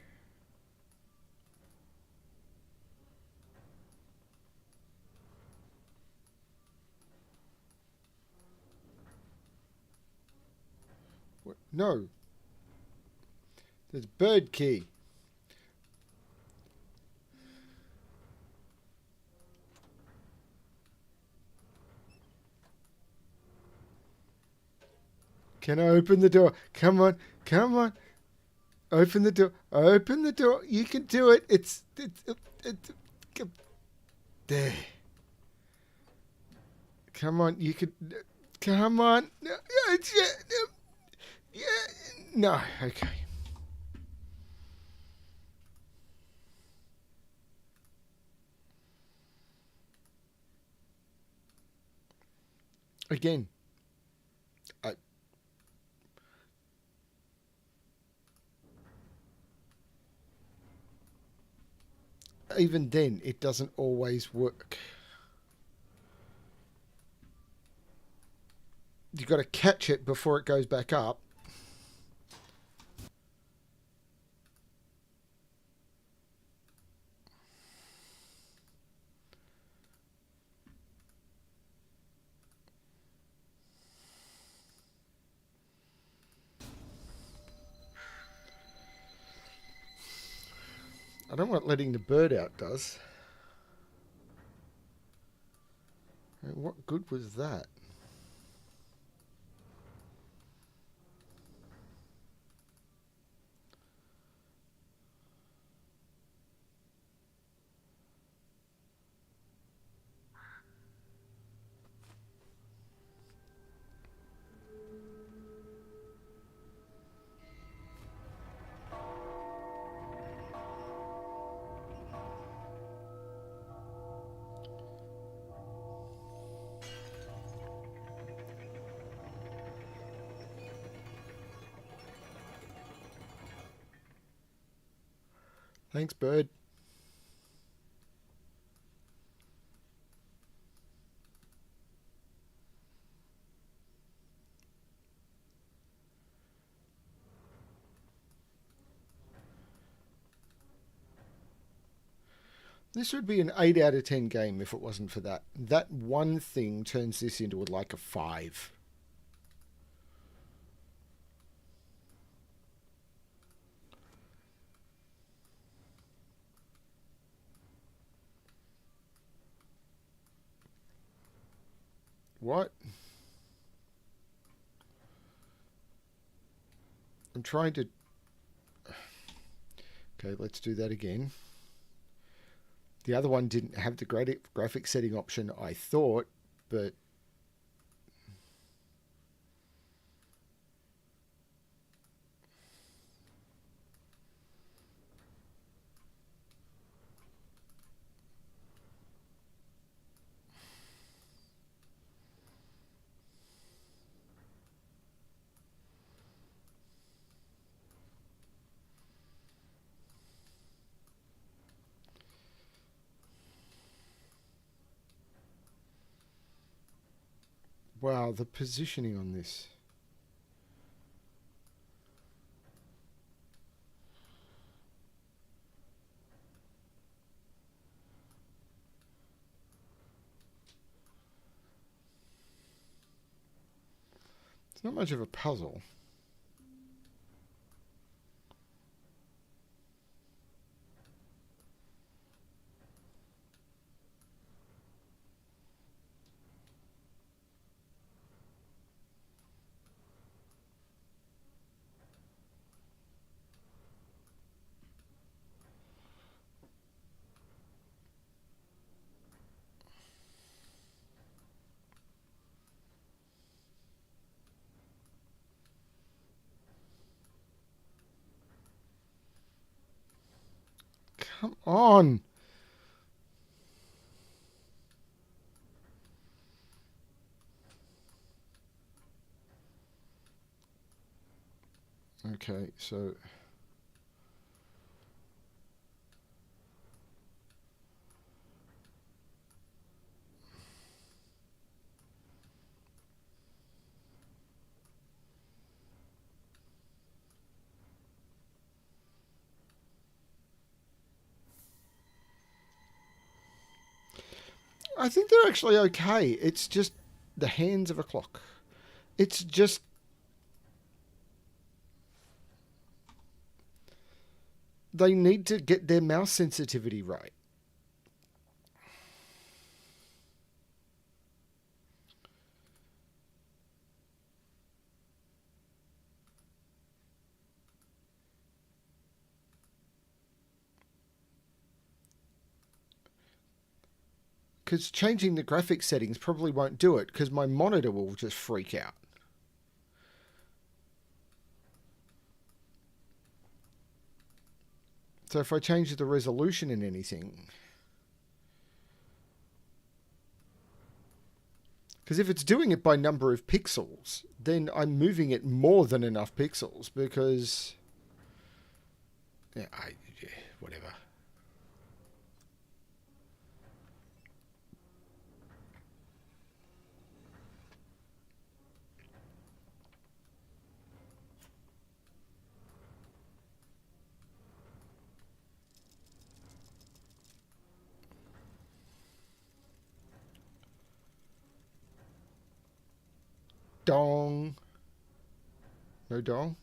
What? No. There's bird key. Can I open the door? Come on. Come on. Open the door. Open the door. You can do it. It's there. Come on. You can. Come on. Yeah. No. Okay. Again. Even then, it doesn't always work. You've got to catch it before it goes back up. I don't know what letting the bird out does. What good was that? Thanks, bird. This would be an 8 out of 10 game if it wasn't for that. That one thing turns this into like a 5. What? I'm trying to... Okay, let's do that again. The other one didn't have the graphic setting option, I thought, but... Wow, the positioning on this. It's not much of a puzzle. Come on. Okay, so I think they're actually okay. It's just the hands of a clock. It's just they need to get their mouse sensitivity right. Because changing the graphics settings probably won't do it because my monitor will just freak out. So if I change the resolution in anything, because if it's doing it by number of pixels, then I'm moving it more than enough pixels because, yeah, whatever. Dong. No dong?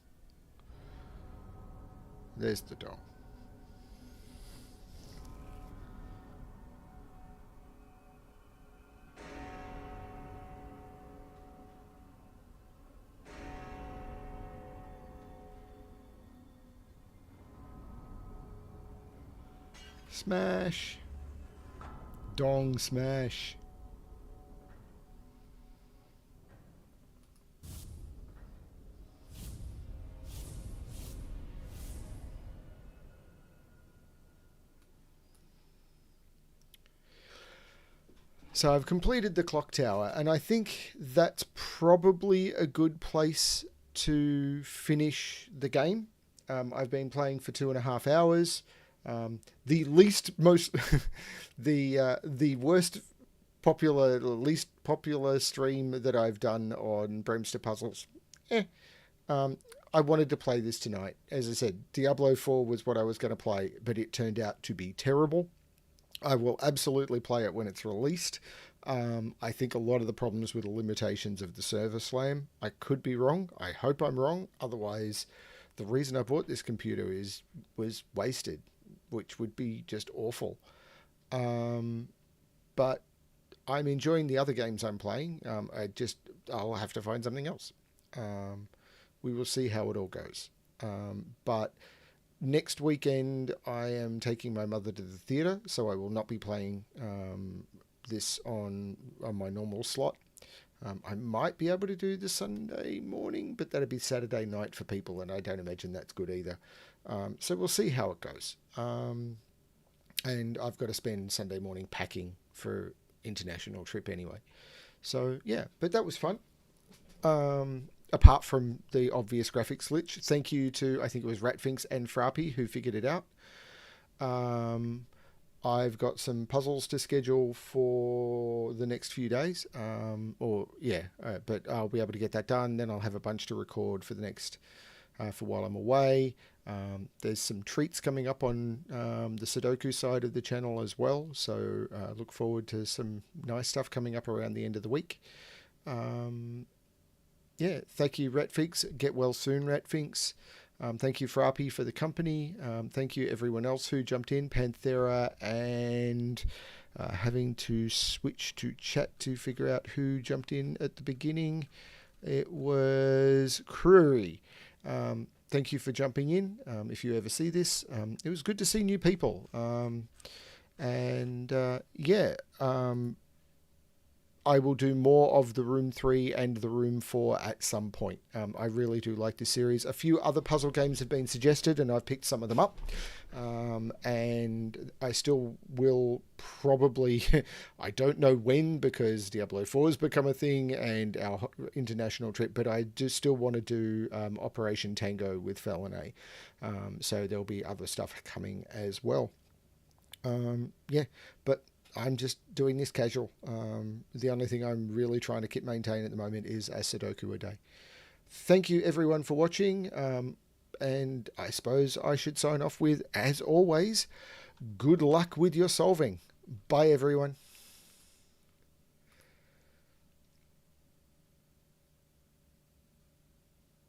There's the dong. Smash. Dong smash. So I've completed the clock tower, and I think that's probably a good place to finish the game. I've been playing for 2.5 hours. The least most the worst popular least popular stream that I've done on BremSter puzzles. Eh. I wanted to play this tonight. As I said, Diablo 4 was what I was going to play, but it turned out to be terrible. I will absolutely play it when it's released. I think a lot of the problems with the limitations of the server slam. I could be wrong. I hope I'm wrong. Otherwise, the reason I bought this computer was wasted, which would be just awful. But I'm enjoying the other games I'm playing. I'll have to find something else. Um, we will see how it all goes. But next weekend, I am taking my mother to the theatre, so I will not be playing this on my normal slot. I might be able to do the Sunday morning, but that'd be Saturday night for people, and I don't imagine that's good either. So we'll see how it goes. And I've got to spend Sunday morning packing for international trip anyway. So yeah, but that was fun. Apart from the obvious graphics glitch, thank you to, I think it was Ratfinks and Frappy who figured it out. I've got some puzzles to schedule for the next few days. But I'll be able to get that done. Then I'll have a bunch to record for the next, for while I'm away. There's some treats coming up on the Sudoku side of the channel as well. So look forward to some nice stuff coming up around the end of the week. Yeah, thank you, Ratfinks. Get well soon, Ratfinks. Thank you, Frappy, for the company. Thank you, everyone else who jumped in, Panthera, and having to switch to chat to figure out who jumped in at the beginning. It was Crewy. Thank you for jumping in. If you ever see this, it was good to see new people. I will do more of the Room 3 and the Room 4 at some point. I really do like this series. A few other puzzle games have been suggested, and I've picked some of them up. And I still will probably, I don't know when, because Diablo 4 has become a thing and our international trip, but I do still want to do Operation Tango with Felinae. So there'll be other stuff coming as well. Yeah, but I'm just doing this casual. The only thing I'm really trying to keep maintain at the moment is a Sudoku a day. Thank you everyone for watching. And I suppose I should sign off with, as always, good luck with your solving. Bye everyone.